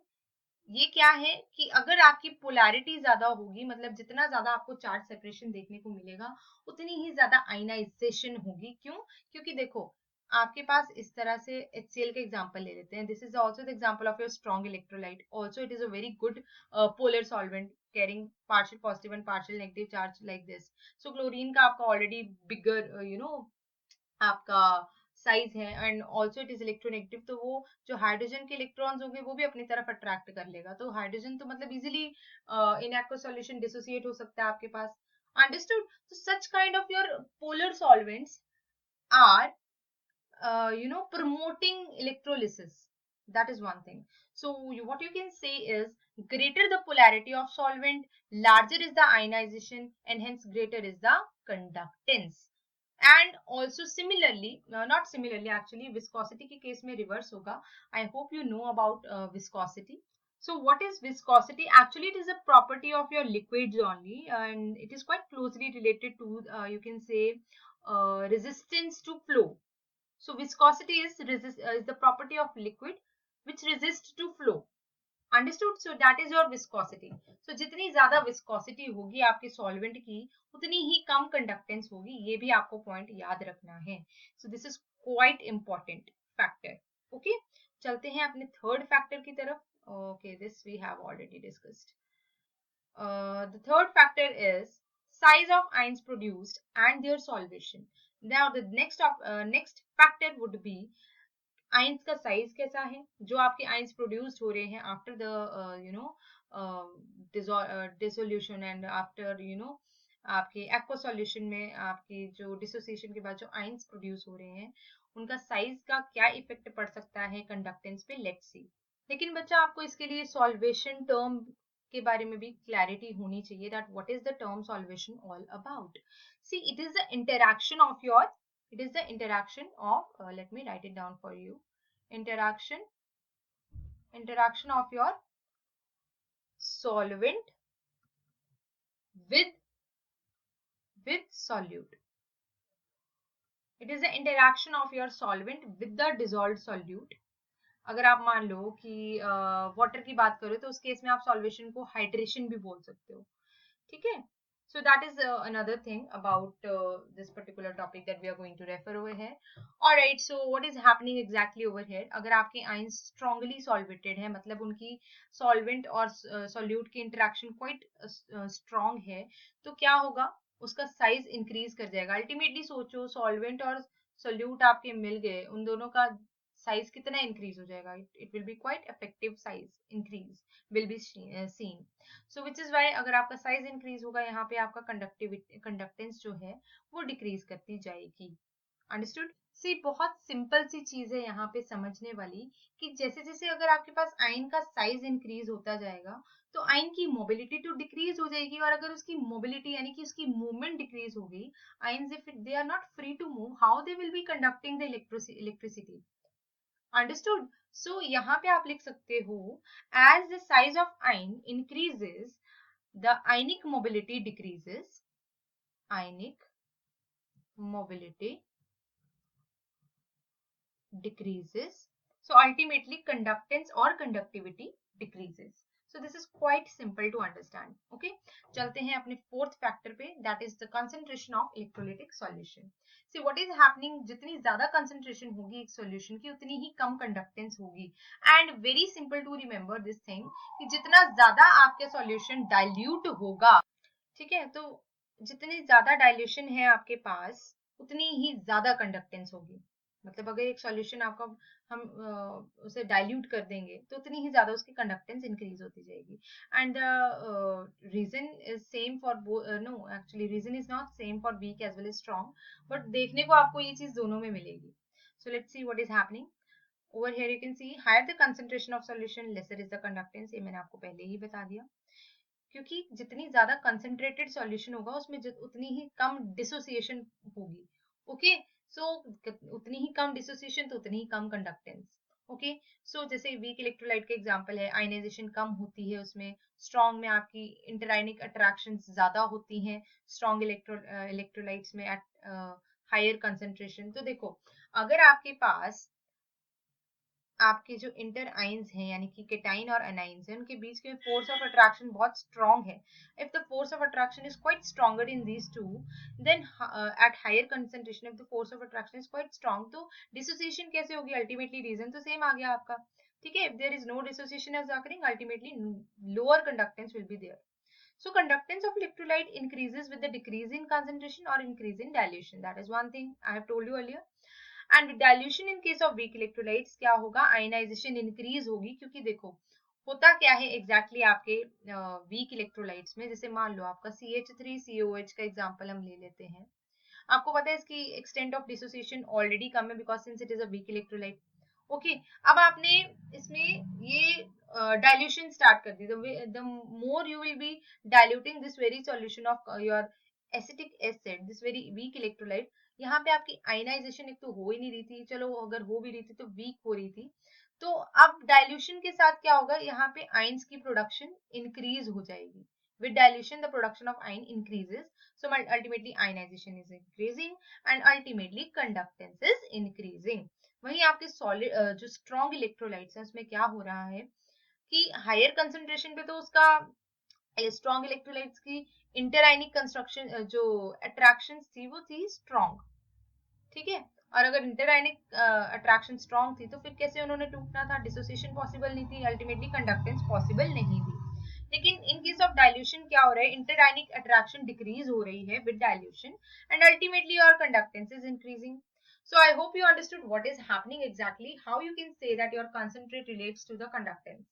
ये क्या है कि अगर आपकी पोलैरिटी ज्यादा होगी, मतलब जितना ज्यादा आपको चार्ज सेपरेशन देखने को मिलेगा उतनी ही ज्यादा आयनाइजेशन होगी. क्यों? क्योंकि देखो आपके पास इस तरह से HCl का एग्जांपल ले लेते हैं. This is also the example of your strong electrolyte. Also it is a very good polar solvent carrying partial positive and partial negative charge like this. So chlorine का आपका ऑलरेडी बिगर आपका size है and also it is electronegative. तो वो जो hydrogen के electrons होंगे वो भी अपनी तरफ अट्रैक्ट कर लेगा. तो हाइड्रोजन तो मतलब easily in aqua solution dissociate हो सकता है आपके पास. अंडरस्टूड? तो such kind of your polar solvents are promoting electrolysis. That is one thing. So what you can say is greater the polarity of solvent, larger is the ionization and hence greater is the conductance. And also similarly, not similarly actually, viscosity के case में reverse होगा. I hope you know about viscosity. So what is viscosity? Actually it is a property of your liquids only and it is quite closely related to you can say resistance to flow. So viscosity is the property of liquid which resists to flow. Understood? So that is your viscosity. So जितनी ज्यादा viscosity होगी आपके solvent की उतनी ही कम conductance होगी. ये भी आपको point याद रखना है. So this is quite important factor. Okay? चलते हैं अपने third factor की तरफ. Okay, this we have already discussed. The third factor is size of ions produced and their solvation. Now the next factor would be ions का size कैसा है. जो आपके आइंस प्रोड्यूस्ड हो रहे हैं after the dissolution and after आपके aqua solution में आपकी जो डिसोसिएशन के बाद जो आइंस प्रोड्यूस हो रहे हैं उनका साइज का क्या इफेक्ट पड़ सकता है कंडक्टेंस पे, लेट्स सी. लेकिन बच्चा आपको इसके लिए सॉल्वेशन टर्म के बारे में भी क्लैरिटी होनी चाहिए that what is the term solvation all about. See it is the interaction of your it is the interaction of let me write it down for you. interaction of your solvent with solute. It is the interaction of your solvent with the dissolved solute. अगर आप मान लो कि water की बात करो तो उस case में आप सॉल्वेशन को हाइड्रेशन भी बोल सकते हो. ठीक है? So that is another thing about this particular topic that we are going to refer over here. Alright, so what is happening exactly over here? अगर आपके ions strongly solvated है, मतलब उनकी solvent और solute की interaction quite strong है, तो क्या होगा? उसका size increase कर जाएगा. Ultimately सोचो solvent और solute आपके मिल गए, उन दोनों का size कितना increase हो जाएगा? It will be quite effective size increase will be seen. So which is why अगर आपका साइज इंक्रीज होगा यहाँ पे आपका कंडक्टेंस जो है वो डिक्रीज करती जाएगी. अंडरस्टूड? सी बहुत सिंपल सी चीज है यहाँ पे समझने वाली कि जैसे जैसे अगर आपके पास आयन का साइज इंक्रीज होता जाएगा तो आयन की मोबिलिटी तो डिक्रीज हो जाएगी और अगर उसकी मोबिलिटी यानी कि उसकी मूवमेंट डिक्रीज होगी, ions if they are not free to move, how they will be conducting the electricity. Understood? So यहाँ पे आप लिख सकते हो as the size of ion increases the ionic mobility decreases. Ionic mobility decreases, so ultimately conductance or conductivity decreases. So this is quite simple to understand. Okay, चलते हैं अपने fourth factor पे, that is the concentration of electrolytic solution. See what is happening, जितनी ज्यादा concentration होगी एक solution की उतनी ही कम conductance होगी. And very simple to remember this thing कि जितना ज्यादा आपके solution dilute होगा, ठीक है, तो जितनी ज्यादा dilution है आपके पास उतनी ही ज्यादा conductance होगी. मतलब अगर एक सॉल्यूशन आपका हम उसे डाइल्यूट कर देंगे तो उतनी ही ज्यादा उसकी कंडक्टेंस इंक्रीज होती जाएगी. And reason is same for no, actually reason is not same for weak as well as strong, but देखने को आपको ये चीज दोनों में मिलेगी. So let's see what is happening. Over here you can see higher the concentration of solution, lesser is the conductance. ये मैंने आपको पहले ही बता दिया, क्योंकि जितनी ज्यादा कंसंट्रेटेड सॉल्यूशन होगा उसमें उतनी ही कम डिसोसिएशन होगी. ओके, सो उतनी ही कम डिसोसिएशन तो उतनी ही कम कंडक्टेंस. ओके, सो जैसे वीक इलेक्ट्रोलाइट के एग्जांपल है, आयनाइजेशन कम होती है उसमें. स्ट्रॉन्ग में आपकी इंटरआयनिक अट्रैक्शन ज्यादा होती हैं स्ट्रॉन्ग इलेक्ट्रोलाइट्स में एट हायर कंसंट्रेशन. तो देखो, अगर आपके पास आपके जो इंटर आइंस हैं यानी कि केटाइन और एनाइंस हैं, उनके बीच में फोर्स ऑफ अट्रैक्शन बहुत स्ट्रॉन्ग है. If the force of attraction is quite stronger in these two, then at higher concentration if the force of attraction is quite strong, तो डिसोसिएशन कैसे होगी? अल्टीमेटली रीजन तो सेम आ गया आपका. ठीक है, if there is no dissociation is occurring, ultimately lower conductance will be there. So conductance of electrolyte increases with the decrease in concentration or increase in dilution. That is one thing I have told you earlier. And with dilution in case of weak electrolytes क्या होगा? Ionization increase होगी, क्योंकि देखो होता क्या है exactly आपके weak electrolytes में. जैसे मान लो आपका CH3COH का एग्जांपल हम ले लेते हैं. आपको पता है इसकी एक्सटेंट ऑफ डिसोसिएशन ऑलरेडी कम है because since it is a weak electrolyte. Okay, अब आपने इसमें ये डाइल्यूशन स्टार्ट कर दी. The more you will be diluting this very solution of your acetic acid, this very weak electrolyte, यहाँ पे आपकी आयनाइजेशन एक तो हो ही नहीं रही थी, चलो अगर हो भी रही थी तो वीक हो रही थी. तो अब डाइल्यूशन के साथ क्या होगा? यहाँ पे आयंस की प्रोडक्शन इंक्रीज हो जाएगी. With dilution the production of ion increases, so ultimately ionization is increasing and ultimately conductance is increasing. वहीं आपके सॉलिड जो स्ट्रॉन्ग इलेक्ट्रोलाइट्स हैं उसमें क्या हो रहा है कि हायर कंसंट्रेशन पे तो उसका स्ट्रॉन्ग इलेक्ट्रोलाइट्स की इंटरआयनिक कंस्ट्रक्शन जो अट्रैक्शन थी वो थी स्ट्रॉन्ग. ठीक है, और अगर इंटरआयनिक अट्रैक्शन स्ट्रॉन्ग थी तो फिर कैसे उन्होंने टूटना था? डिसोसिएशन पॉसिबल नहीं थी, अल्टीमेटली कंडक्टेंस पॉसिबल नहीं थी. लेकिन इन केस ऑफ डाइल्यूशन क्या हो रहा है? इंटरआयनिक अट्रैक्शन डिक्रीज हो रही है with dilution and ultimately your conductance is increasing. So I hope you understood what is happening exactly, how you can say that your concentrate relates to the conductance.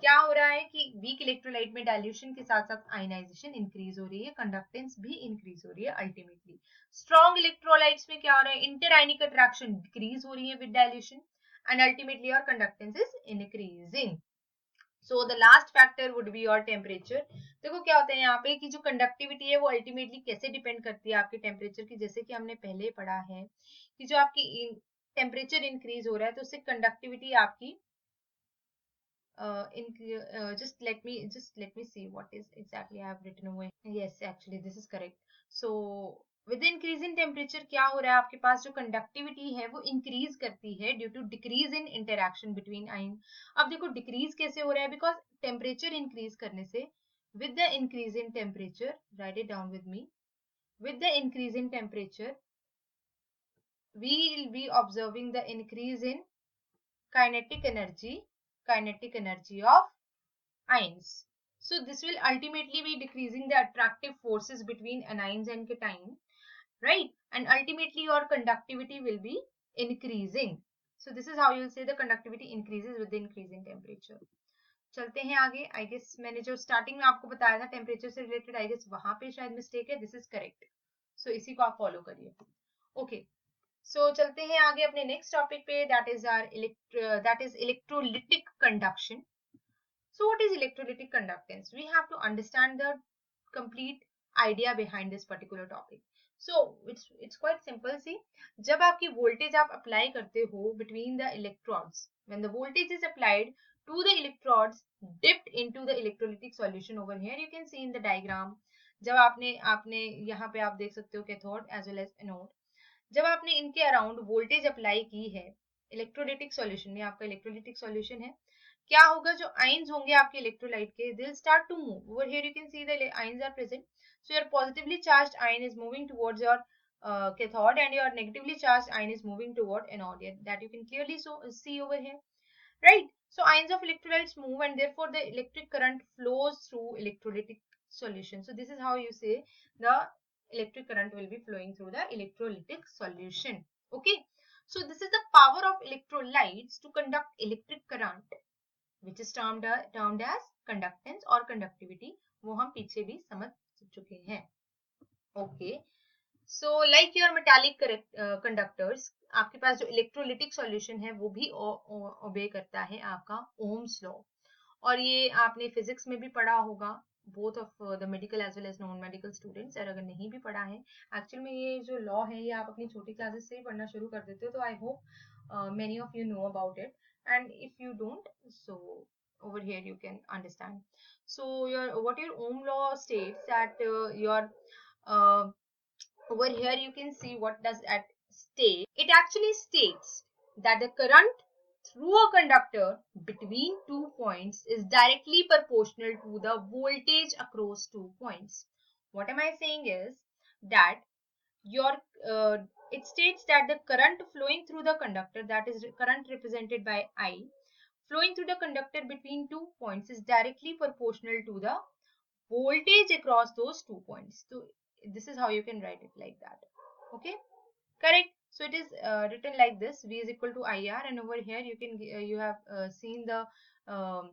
क्या हो रहा है कि वीक इलेक्ट्रोलाइट में dilution के साथ साथ ionization increase हो रही है, कंडक्टेंस भी इंक्रीज हो रही है. अल्टीमेटली स्ट्रॉन्ग इलेक्ट्रोलाइट्स में क्या हो रहा है? इंटरआयनिक अट्रैक्शन डिक्रीज हो रही है with dilution and ultimately your conductance is increasing. So the last factor would be your temperature. देखो क्या होता है यहाँ पे कि जो कंडक्टिविटी है वो अल्टीमेटली कैसे डिपेंड करती है आपके टेम्परेचर की. जैसे कि हमने पहले पढ़ा है कि जो आपकी टेम्परेचर इंक्रीज हो रहा है तो उससे कंडक्टिविटी आपकी just let me see what is exactly I have written away. Yes, actually this is correct. So with the increase in temperature क्या हो रहा है? आपके पास जो कंडक्टिविटी है वो इंक्रीज करती है due to decrease in interaction between ion. अब देखो डिक्रीज कैसे हो रहा है? बिकॉज टेम्परेचर इंक्रीज करने से with the increase in temperature, write it down with me, with the increase in temperature we will be observing the increase in kinetic energy of ions. So this will ultimately be decreasing the attractive forces between anions and cation, right? And ultimately your conductivity will be increasing. So this is how you will say the conductivity increases with the increase in temperature. चलते हैं आगे. I guess मैंने जो starting में आपको बताया था temperature से रिलेटेड, आई गेस वहां पे शायद मिस्टेक है. This is correct. सो इसी को आप फॉलो करिए. ओके, सो चलते हैं आगे अपने नेक्स्ट टॉपिक पे. That is electrolytic conduction. So what is electrolytic conductance? We have to understand the complete idea behind this particular topic. So it's quite simple. See, जब आपकी voltage आप apply करते हो between the electrodes, when the voltage is applied to the electrodes dipped into the electrolytic solution over here, you can see in the diagram. जब आपने यहाँ पे आप देख सकते हो cathode as well as anode. जब आपने इनके अराउंड वोल्टेज अप्लाई की है इलेक्ट्रोलिटिक सॉल्यूशन में, आपका इलेक्ट्रोलिटिक सॉल्यूशन है, क्या होगा? जो आयंस होंगे आपके इलेक्ट्रोलाइट के, they will start to move. Over here you can see the ions are present. So your positively charged ion is moving towards your cathode and your negatively charged ion is moving toward anode. That you can clearly see over here, right? So ions of electrolytes move and therefore the electric current flows through electrolytic solution. So this is how you say the electric current will be flowing through the electrolytic solution. Okay, So this is the power of electrolytes to conduct electric current, which is termed as conductance or conductivity. वो हम पीछे भी समझ चुके हैं. Okay. So like your metallic conductors, आपके पास जो electrolytic solution है वो भी ओबे करता है आपका ओम्स लॉ. और ये आपने फिजिक्स में भी पढ़ा होगा, both of the medical as well as non medical students. और अगर नहीं भी पढ़ा है, एक्चुअल में ये जो लॉ है ये आप अपनी छोटी क्लासेस से ही पढ़ना शुरू कर देते हो. तो I hope many of you know about it, and if you don't, so over here you can understand. So what your Ohm law states that uh, over here you can see what does it state. It actually states that the current through a conductor between 2 points is directly proportional to the voltage across 2 points. What am I saying is that your it states that the current flowing through the conductor, that is current represented by I, flowing through the conductor between 2 points is directly proportional to the voltage across those 2 points. So this is how you can write it like that. Okay, correct. So it is written like this: V is equal to IR, and over here you can you have seen the um,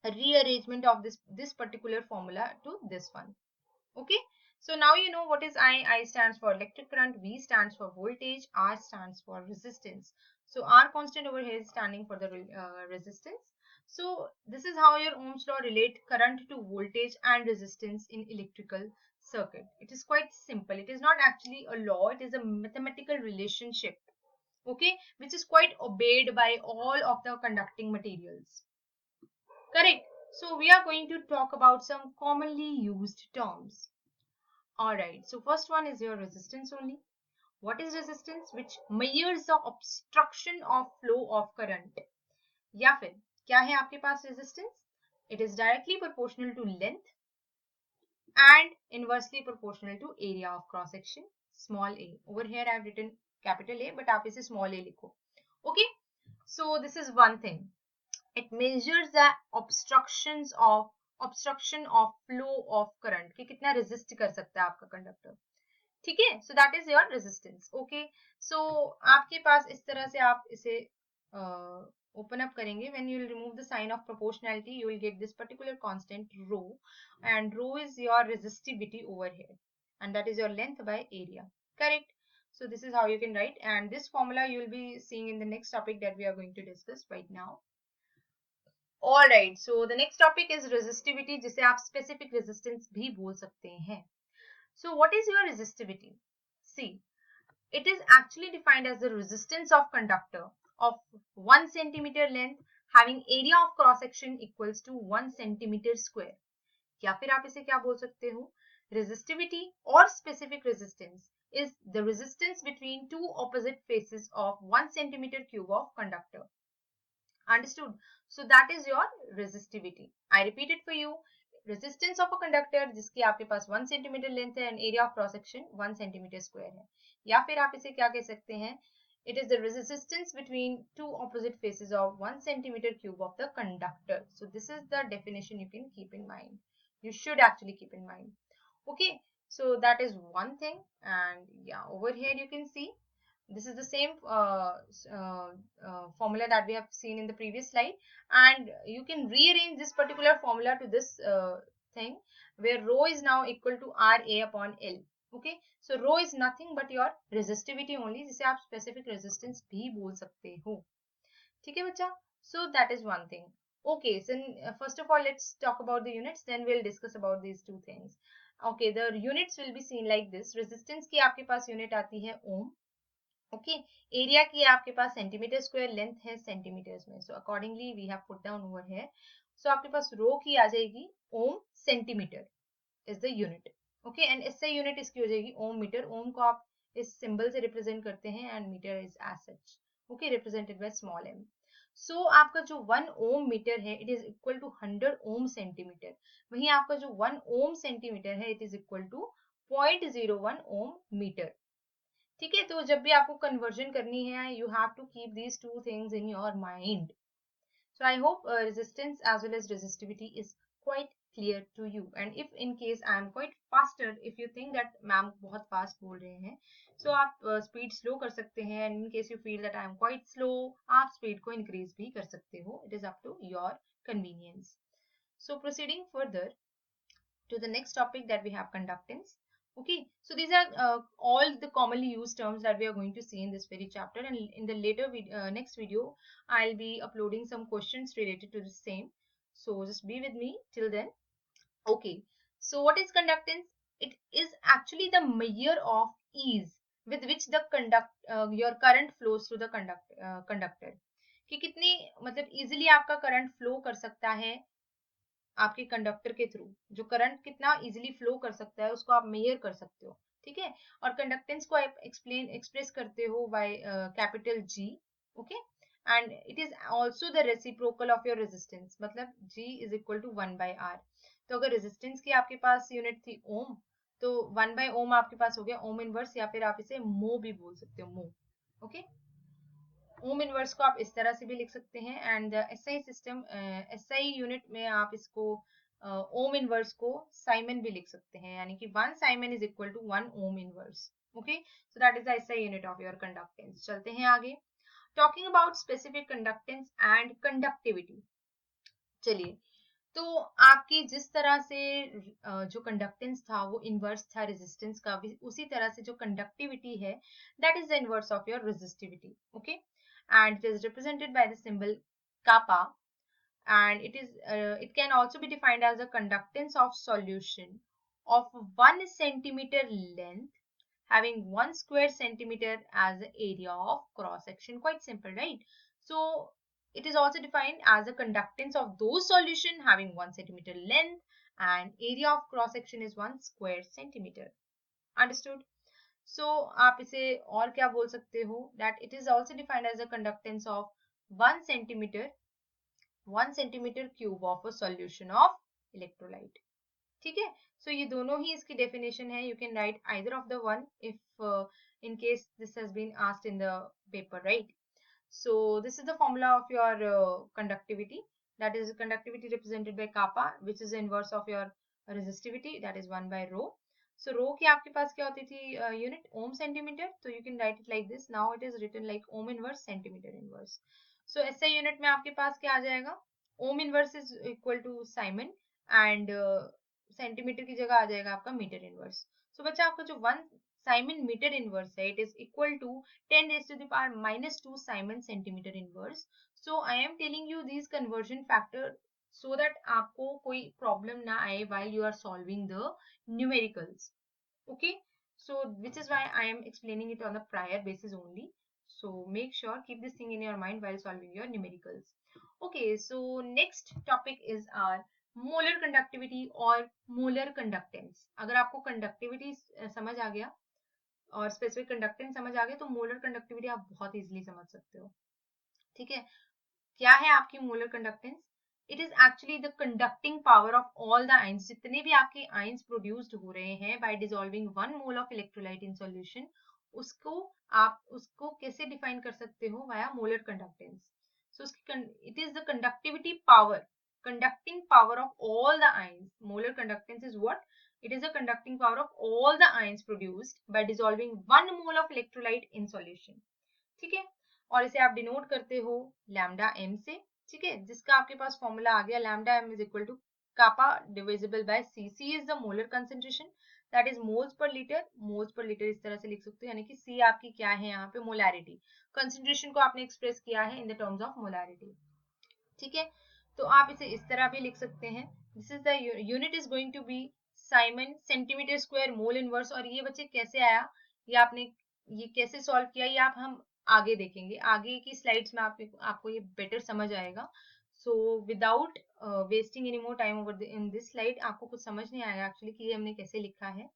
rearrangement of this particular formula to this one. Okay, so now you know what is I. I stands for electric current, V stands for voltage, R stands for resistance. So R constant over here is standing for the resistance. So this is how your Ohm's law relate current to voltage and resistance in electrical circuit. It is quite simple. It is not actually a law, it is a mathematical relationship, okay, which is quite obeyed by all of the conducting materials. Correct. So we are going to talk about some commonly used terms. Alright, so first one is your resistance only. What is resistance? Which measures the obstruction of flow of current. या फिर क्या है आपके पास resistance? It is directly proportional to length and inversely proportional to area of cross section, small a. Over here I have written capital A, but आप इसे small a लिखो. Okay, so this is one thing. It measures the obstruction of flow of current, कि कितना resist कर सकता है आपका conductor. ठीक है, so that is your resistance. Okay, so आपके पास इस तरह से आप इसे open up करेंगे. When you will remove the sign of proportionality, you will get this particular constant rho, and rho is your resistivity over here, and that is your length by area. Correct. So this is how you can write, and this formula you will be seeing in the next topic that we are going to discuss right now. Alright, so the next topic is resistivity, जिसे आप specific resistance भी बोल सकते हैं. So what is your resistivity? See, it is actually defined as the resistance of conductor of 1 centimeter length having area of cross section equals to 1 centimeter square. या फिर आप इसे क्या बोल सकते हो? Resistivity or specific resistance is the resistance between two opposite faces of 1 centimeter cube of conductor. Understood? So that is your resistivity. I repeat it for you. Resistance of a conductor जिसकी आपके पास 1 centimeter length है and area of cross section 1 centimeter square है. या फिर आप इसे क्या कह सकते हैं? It is the resistance between two opposite faces of 1 centimeter cube of the conductor. So this is the definition you can keep in mind. You should actually keep in mind. Okay, so that is one thing. And yeah, over here you can see this is the same formula that we have seen in the previous slide, and you can rearrange this particular formula to this thing where rho is now equal to RA upon L. Okay, so rho is nothing but your resistivity only, जिसे आप specific resistance भी बोल सकते हो. ठीक है बच्चा? So that is one thing. Okay, so first of all let's talk about the units, then we'll discuss about these two things. Okay, the units will be seen like this. Resistance की आपके पास unit आती है ohm. Okay, area की आपके पास centimetre square, length है centimetres में. So accordingly we have put down over here. So आपके पास रो की आ जाएगी ohm centimetre is the unit. Okay, and इससे यूनिट इसकी हो जाएगी ओम मीटर. ओम को आप इस सिंबल से रिप्रेजेंट करते हैं and metre is as such, okay, represented by small m. So आपका जो 1 ओम मीटर है it is equal to 100 ohm centimetre. वहीं आपका जो 1 ओम सेंटीमीटर है it is equal to 0.01 ohm metre. ठीक है, तो जब भी आपको कन्वर्जन करनी है you have to keep these two things in your mind. So I hope resistance as well as resistivity is quite clear to you. And if in case I am quite faster, if you think that ma'am बहुत fast बोल रहे हैं, so आप speed slow कर सकते हैं, and in case you feel that I am quite slow, आप speed को increase भी कर सकते हो. It is up to your convenience. So proceeding further to the next topic that we have conductance. Okay, so these are all the commonly used terms that we are going to see in this very chapter, and in the later next video I'll be uploading some questions related to the same. So just be with me till then. Okay, so what is conductance? It is actually the measure of ease with which the your current flows through the conductor. कि कितनी मतलब easily आपका current flow कर सकता है आपके conductor के through. जो करंट कितना इजीली फ्लो कर सकता है उसको आप मेजर कर सकते हो. ठीक है, और कंडक्टेंस को आप एक्सप्रेस करते हो by capital G. Okay, and it is also the reciprocal of your resistance. मतलब G is equal to 1/r. तो अगर रेजिस्टेंस की आपके पास यूनिट थी ओम, तो 1/ओम आपके पास हो गया ओम इनवर्स, या फिर आप इसे मो भी बोल सकते हो, मो. ओके, ओम इनवर्स को आप इस तरह से भी लिख सकते हैं. And SI system, SI unit में आप इसको ओम इनवर्स को साइमन भी लिख सकते हैं, यानी कि 1 siemens is equal to 1 ohm inverse. Okay, so that is the SI unit of your conductance. चलते हैं आगे. Talking about specific conductance and conductivity. चलिए, तो आपकी जिस तरह से जो कंडक्टेंस था वो इनवर्स था रेजिस्टेंस का, उसी तरह से जो कंडक्टिविटी है that is the inverse of your resistivity. Okay, and it is represented by the symbol kappa, and it can also be defined as a conductance of solution of 1 centimeter length having 1 square centimeter as the area of cross section. Quite simple, right? So it is also defined as a conductance of those solution having 1 centimeter length and area of cross section is 1 square centimeter. Understood? So आप इसे और क्या बोल सकते हो, that it is also defined as a conductance of 1 centimeter cube of a solution of electrolyte. ठीक है, so ये दोनों ही इसकी definition है. You can write either of the one if in case this has been asked in the paper, right? So this is the formula of your conductivity, that is conductivity represented by kappa, which is the inverse of your resistivity, that is 1/rho. So rho की आपके पास क्या होती थी unit, ohm centimetre. तो you can write it like this. Now it is written like ohm inverse centimetre inverse. So SI unit में आपके पास क्या आ जाएगा, ohm inverse is equal to siemens, and centimetre की जगह आ जाएगा आपका मीटर इनवर्स. सो बच्चा आपका जो 1 साइमन मीटर इनवर्स है, it is equal to 10⁻⁻² siemens centimetre inverse. So I am telling you this conversion factor so that आपको कोई प्रॉब्लम ना आए while you are solving the numericals. Okay, so which is why I am explaining it on a prior basis only. So make sure keep this thing in your mind while solving your numericals. Okay, so next topic is our molar conductivity और molar conductance. अगर आपको conductivity समझ आ गया और specific conductance समझ आ गया, तो molar conductivity आप बहुत easily समझ सकते हो. ठीक है, क्या है आपकी molar conductance? It is actually the conducting power of all the ions. जितने भी आपके ions produced हो रहे हैं by dissolving 1 mole of electrolyte in solution, उसको आप उसको कैसे define कर सकते हो via molar conductance. So it is the conductivity power, conducting power of all the ions. Molar conductance is what? It is the conducting power of all the ions produced by dissolving 1 mole of electrolyte in solution. ठीक है, और इसे आप denote करते हो lambda M से. ठीक है, जिसका आपके पास फॉर्मूला आ गया, lambda m is equal to kappa divisible by C. C is the molar concentration, that is moles per litre. Moles per litre इस तरह से लिख सकते हो, यानी कि सी आपकी क्या है यहाँ पे, मोलैरिटी. कंसेंट्रेशन को आपने एक्सप्रेस किया है in the terms of molarity. ठीक है, तो आप इसे इस तरह भी लिख सकते हैं. This is the unit is going to be siemens centimetre square mole inverse. और ये बच्चे कैसे आया, ये आपने ये कैसे सॉल्व किया, ये आप हम आगे देखेंगे. आगे की स्लाइड्स में आपको ये बेटर समझ आएगा. So without wasting any more time over in this slide, आपको कुछ समझ नहीं आएगा एक्चुअली कि ये हमने कैसे लिखा है.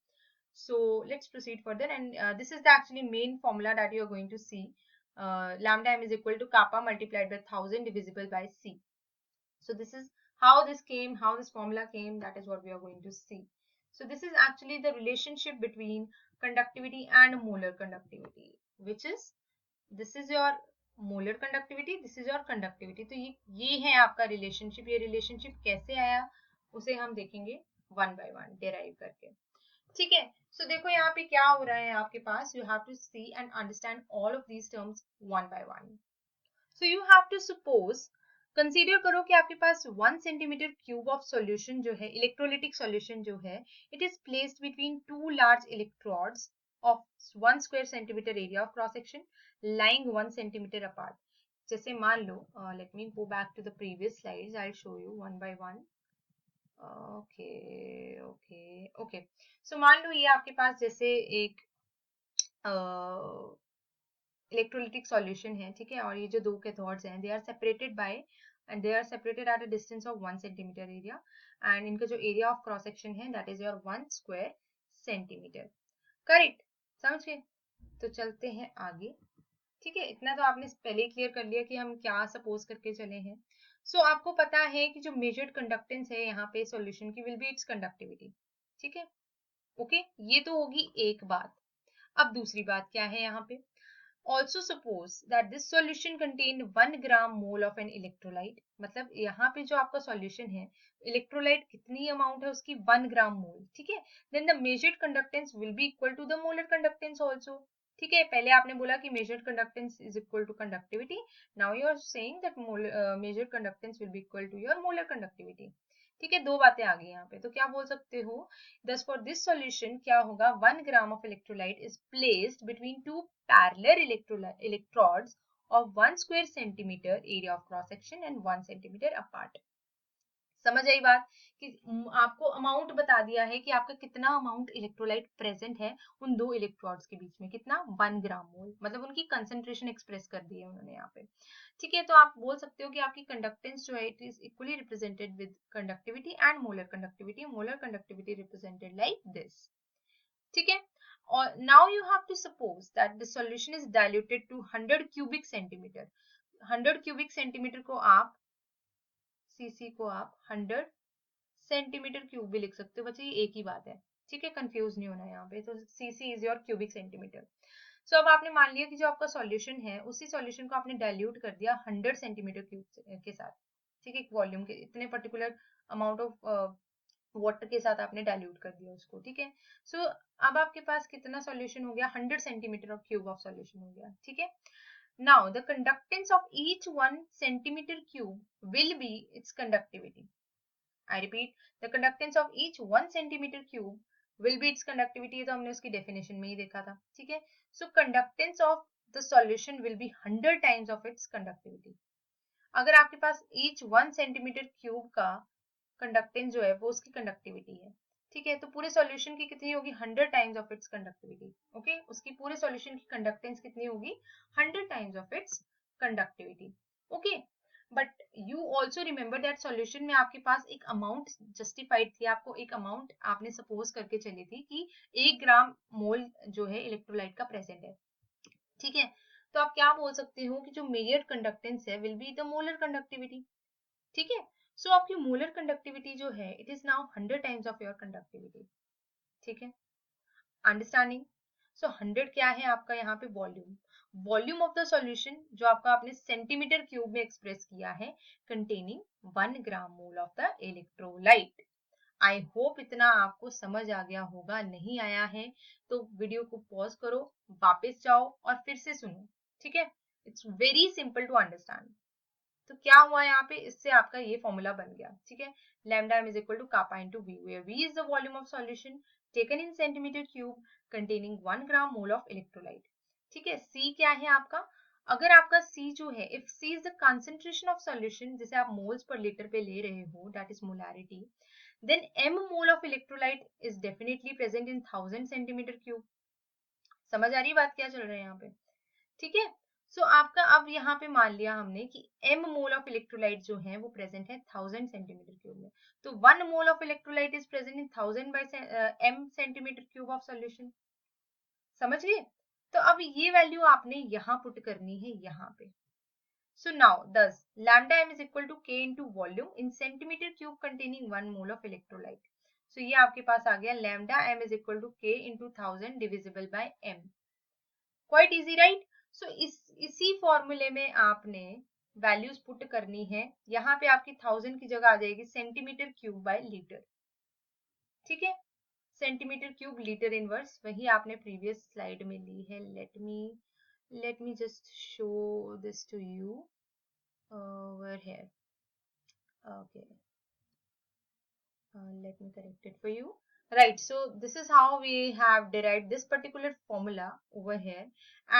So let's proceed further, and this is the actually main formula that you are going to see. lambda m is equal to kappa multiplied by 1000 divisible by c. So this is how this came, how this formula came, that is what we are going to see. So this is actually the relationship between conductivity and molar conductivity, which is this is your molar conductivity, this is your conductivity. तो ये है आपका relationship. ये relationship कैसे आया, उसे हम देखेंगे वन बाय वन डेराइव करके, ठीक है। सो देखो यहाँ पे क्या हो रहा है आपके पास, you have to see and understand all of these terms one by one. So you have to suppose, consider करो कि आपके पास 1 सेंटीमीटर क्यूब ऑफ सॉल्यूशन जो है, इलेक्ट्रोलिटिक सॉल्यूशन जो है, it is placed between two large electrodes of 1 square centimetre area of cross section lying 1 centimetre apart. जैसे मान लो, let me go back to the previous slides, I will show you one by one. Okay okay okay, so मान लो ये आपके पास जैसे एक electrolytic solution है, ठीक है, और ये जो दो कैथोड्स हैं, they are separated by and they are separated at a distance of 1 centimetre area, and इनका जो एरिया ऑफ क्रॉस सेक्शन है that is your 1 square centimetre. Correct, समझ गए? तो चलते हैं आगे, ठीक है। इतना तो आपने पहले ही क्लियर कर लिया कि हम क्या सपोज करके चले हैं। सो आपको पता है कि जो मेजर्ड कंडक्टेंस है यहाँ पे सॉल्यूशन की विल बी इट्स कंडक्टिविटी, ठीक है, ओके, ये तो होगी एक बात। अब दूसरी बात क्या है यहाँ पे, also suppose that this solution contain 1 gram mole of an electrolyte, मतलब यहाँ पे जो आपका सॉल्यूशन है, इलेक्ट्रोलाइट कितनी अमाउंट है उसकी, 1 ग्राम मोल, ठीक है। Then the measured conductance will be equal to the molar conductance also, ठीक है। पहले आपने बोला कि measured conductance is equal to conductivity, now you are saying that measured conductance will be equal to your molar conductivity, ठीक है। दो बातें आ गई यहाँ पे, तो क्या बोल सकते हो, thus for this solution क्या होगा, 1 gram of electrolyte is placed between two parallel electrodes of 1 square centimeter area of cross section and 1 centimeter apart। समझ आई बात, कि आपको अमाउंट बता दिया है कि आपका कितना अमाउंट इलेक्ट्रोलाइट प्रेजेंट है उन दो इलेक्ट्रोड्स के बीच में, कितना, 1 ग्राम मोल, मतलब उनकी कंसेंट्रेशन एक्सप्रेस कर दी है उन्होंने यहाँ पे, ठीक है। तो आप बोल सकते हो कि आपकी कंडक्टेंस जो है it is equally represented with conductivity and molar conductivity represented like this, ठीक है। और now you have to suppose that the solution is diluted to 100 cubic centimetre. 100 cubic centimetre को आप, सीसी को आप 100 सेंटीमीटर क्यूब भी लिख सकते हो, बच्चे ये एक ही बात है, ठीक है, कंफ्यूज नहीं होना यहाँ पे। तो cc is your cubic centimetre. So अब आपने मान लिया कि जो आपका सॉल्यूशन है उसी सॉल्यूशन को आपने डाइल्यूट कर दिया 100 सेंटीमीटर क्यूब के साथ, ठीक है, वॉल्यूम के इतने पर्टिकुलर अमाउंट ऑफ वाटर के साथ आपने डाइल्यूट कर दिया उसको, ठीक है। सो अब आपके पास कितना सॉल्यूशन हो गया, 100 centimetre of cube of solution हो गया, ठीक है। Now the conductance of each 1 centimeter cube will be its conductivity. I repeat, the conductance of each 1 centimeter cube will be its conductivity, तो हमने उसकी definition में ही देखा था, ठीक है। So conductance of the solution will be 100 times of its conductivity. अगर आपके पास each 1 centimeter cube का कंडक्टेंस जो है वो उसकी कंडक्टिविटी है, ठीक है, तो पूरे सॉल्यूशन की कितनी होगी, 100 times of its conductivity, okay, उसकी पूरे सॉल्यूशन की कंडक्टेंस कितनी होगी, 100 times of its conductivity, okay. But you also remember that solution में आपके पास एक अमाउंट जस्टिफाइड थी, आपको एक अमाउंट आपने सपोज करके चली थी कि 1 ग्राम मोल जो है इलेक्ट्रोलाइट का प्रेजेंट है, ठीक है। तो आप क्या बोल सकते हो कि जो मेजर कंडक्टेंस है will be the molar conductivity, ठीक है। सो आपकी मोलर कंडक्टिविटी जो है it is now 100 times of your conductivity, ठीक है, अंडरस्टैंडिंग। सो 100 क्या है आपका यहाँ पे, volume, volume of the solution जो आपका आपने सेंटीमीटर क्यूब में एक्सप्रेस किया है, containing 1 gram mole of the electrolyte. I hope इतना आपको समझ आ गया होगा, नहीं आया है तो वीडियो को पॉज करो, वापस जाओ और फिर से सुनो, ठीक है। It's very simple to understand. तो क्या हुआ यहाँ पे, इससे आपका ये फॉर्मूला बन गया, ठीक है, lambda m is equal to kappa into v, where v is the volume of solution taken in centimetre cube containing 1 gram mole of electrolyte, ठीक है। c क्या है आपका, अगर आपका c जो है, if c is the concentration of solution, जिसे आप मोल्स पर लीटर पे ले रहे हो, that is molarity, then m mole of electrolyte is definitely present in 1000 centimetre cube. समझ आ रही बात क्या चल रहा है यहाँ पे, ठीक है। सो आपका अब यहाँ पे मान लिया हमने कि m मोल ऑफ इलेक्ट्रोलाइट जो है वो प्रेजेंट है 1000 सेंटीमीटर क्यूब में, तो 1 mole of electrolyte is present in 1000 by m centimetre cube of solution, समझ गए। तो अब ये वैल्यू आपने यहाँ पुट करनी है यहाँ पे। So now this lambda m is equal to k into volume in centimetre cube containing 1 mole of electrolyte. So ये आपके पास आ गया lambda m is equal to k into 1000 divisible by m, quite easy right. So इसी फॉर्मूले में आपने values put करनी है, यहाँ पे आपकी 1000 की जगह आ जाएगी सेंटीमीटर क्यूब बाय लीटर, ठीक है, सेंटीमीटर क्यूब लीटर इनवर्स, वही आपने प्रीवियस स्लाइड में ली है. Let me just show this to you over here. Okay, let me correct it for you. Right, so this is how we have derived this particular formula over here.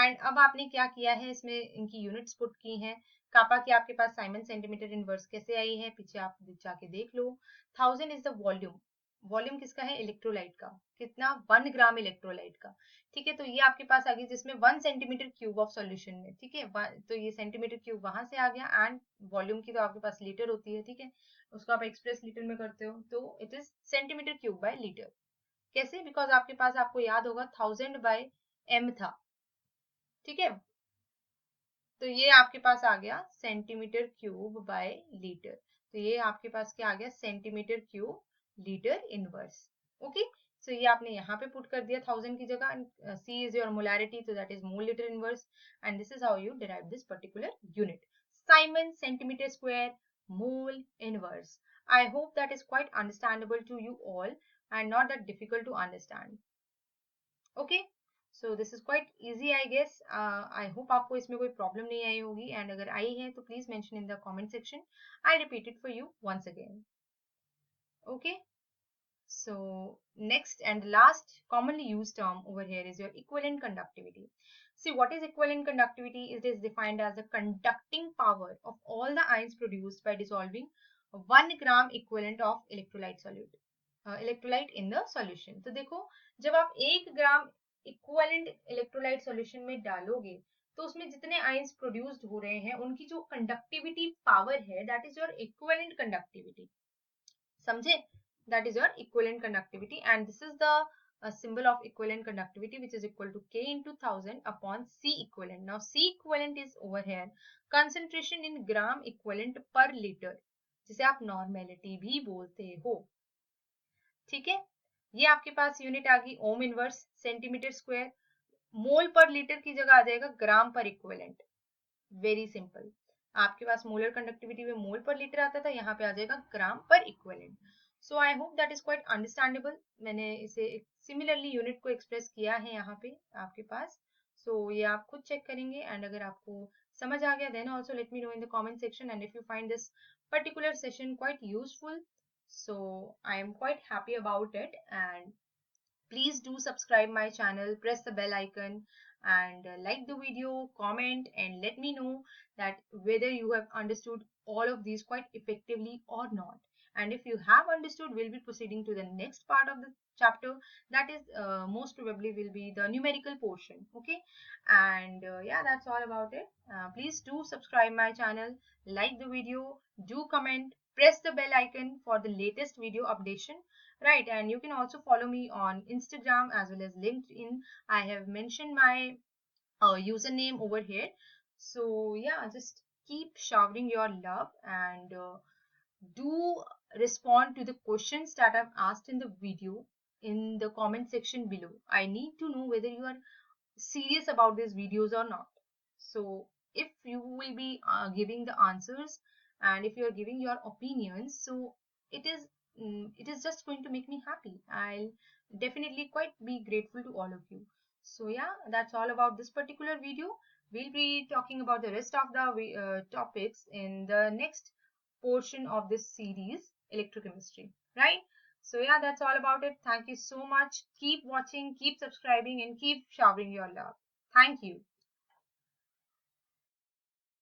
And अब आपने क्या किया है, इसमें इनकी यूनिट्स पुट की हैं. कापा की आपके पास साइमन सेंटीमीटर इनवर्स कैसे आई है, पीछे आप जाके देख लो. 1000 इज द वॉल्यूम. वॉल्यूम किसका है, इलेक्ट्रोलाइट का. कितना, 1 ग्राम इलेक्ट्रोलाइट का. ठीक है, तो ये आपके पास आ गई जिसमें 1 सेंटीमीटर क्यूब ऑफ सॉल्यूशन में. ठीक है, तो ये सेंटीमीटर क्यूब वहां से आ गया. एंड वॉल्यूम की तो आपके पास लीटर होती है. ठीक है, उसको आप एक्सप्रेस लीटर में करते हो, तो it is centimetre cube by litre. कैसे, बिकॉज आपके पास, आपको याद होगा 1000 बाय m था. ठीक है, तो ये आपके पास आ गया सेंटीमीटर क्यूब बाय लीटर. तो ये आपके पास क्या आ गया, centimetre cube litre inverse. Okay, so ये आपने यहाँ पे पुट कर दिया 1000 की जगह. C is your molarity, so that is mole liter inverse, and this is how you derive this particular unit. Simon centimeter square mole inverse. I hope that is quite understandable to you all and not that difficult to understand. Okay, so this is quite easy I guess. I hope आपको इसमें कोई problem नहीं आई होगी, and अगर आई है तो please mention in the comment section. I repeat it for you once again. Okay, so next and last commonly used term over here is your equivalent conductivity. See, what is equivalent conductivity? It is defined as the conducting power of all the ions produced by dissolving 1 gram equivalent of electrolyte solute, electrolyte in the solution. तो देखो, जब आप 1 gram equivalent electrolyte solution में डालोगे, तो उसमें जितने ions produced हो रहे हैं उनकी जो कंडक्टिविटी पावर है, that is your equivalent conductivity. समझे, that is your equivalent conductivity, and this is the symbol of equivalent conductivity, which is equal to K into 1000 upon C equivalent. Now C equivalent is over here concentration in gram equivalent per liter, जिसे आप normality भी बोलते हो. ठीक है, ये आपके पास unit आ गई ओम इनवर्स सेंटीमीटर स्क्वायर. मोल पर लीटर की जगह आ जाएगा ग्राम पर इक्विवेलेंट. Very simple. आपके पास मोलर कंडक्टिविटी में मोल पर लीटर आता था, यहाँ पे आ जाएगा ग्राम पर equivalent. So I hope that is quite understandable. मैंने इसे सिमिलरली यूनिट को एक्सप्रेस किया है यहाँ पे आपके पास. सो ये आप खुद चेक करेंगे, एंड अगर आपको समझ आ गया then also let me know in the comment section. And if you find this particular session quite useful, so I am quite happy about it. And please do subscribe my channel, press the bell icon, and like the video, comment, and let me know that whether you have understood all of these quite effectively or not. And if you have understood, we'll be proceeding to the next part of the chapter, that is most probably will be the numerical portion. Okay, and yeah, that's all about it. Please do subscribe my channel, like the video, do comment, press the bell icon for the latest video updation. Right, and you can also follow me on Instagram as well as LinkedIn. I have mentioned my username over here. So yeah, just keep showering your love, and do respond to the questions that I've asked in the video in the comment section below. I need to know whether you are serious about these videos or not. So if you will be giving the answers, and if you are giving your opinions, so it is it is just going to make me happy. I'll definitely quite be grateful to all of you. So yeah, that's all about this particular video. We'll be talking about the rest of the topics in the next portion of this series, electrochemistry, right? So yeah, that's all about it. Thank you so much. Keep watching, keep subscribing, and keep showering your love. Thank you.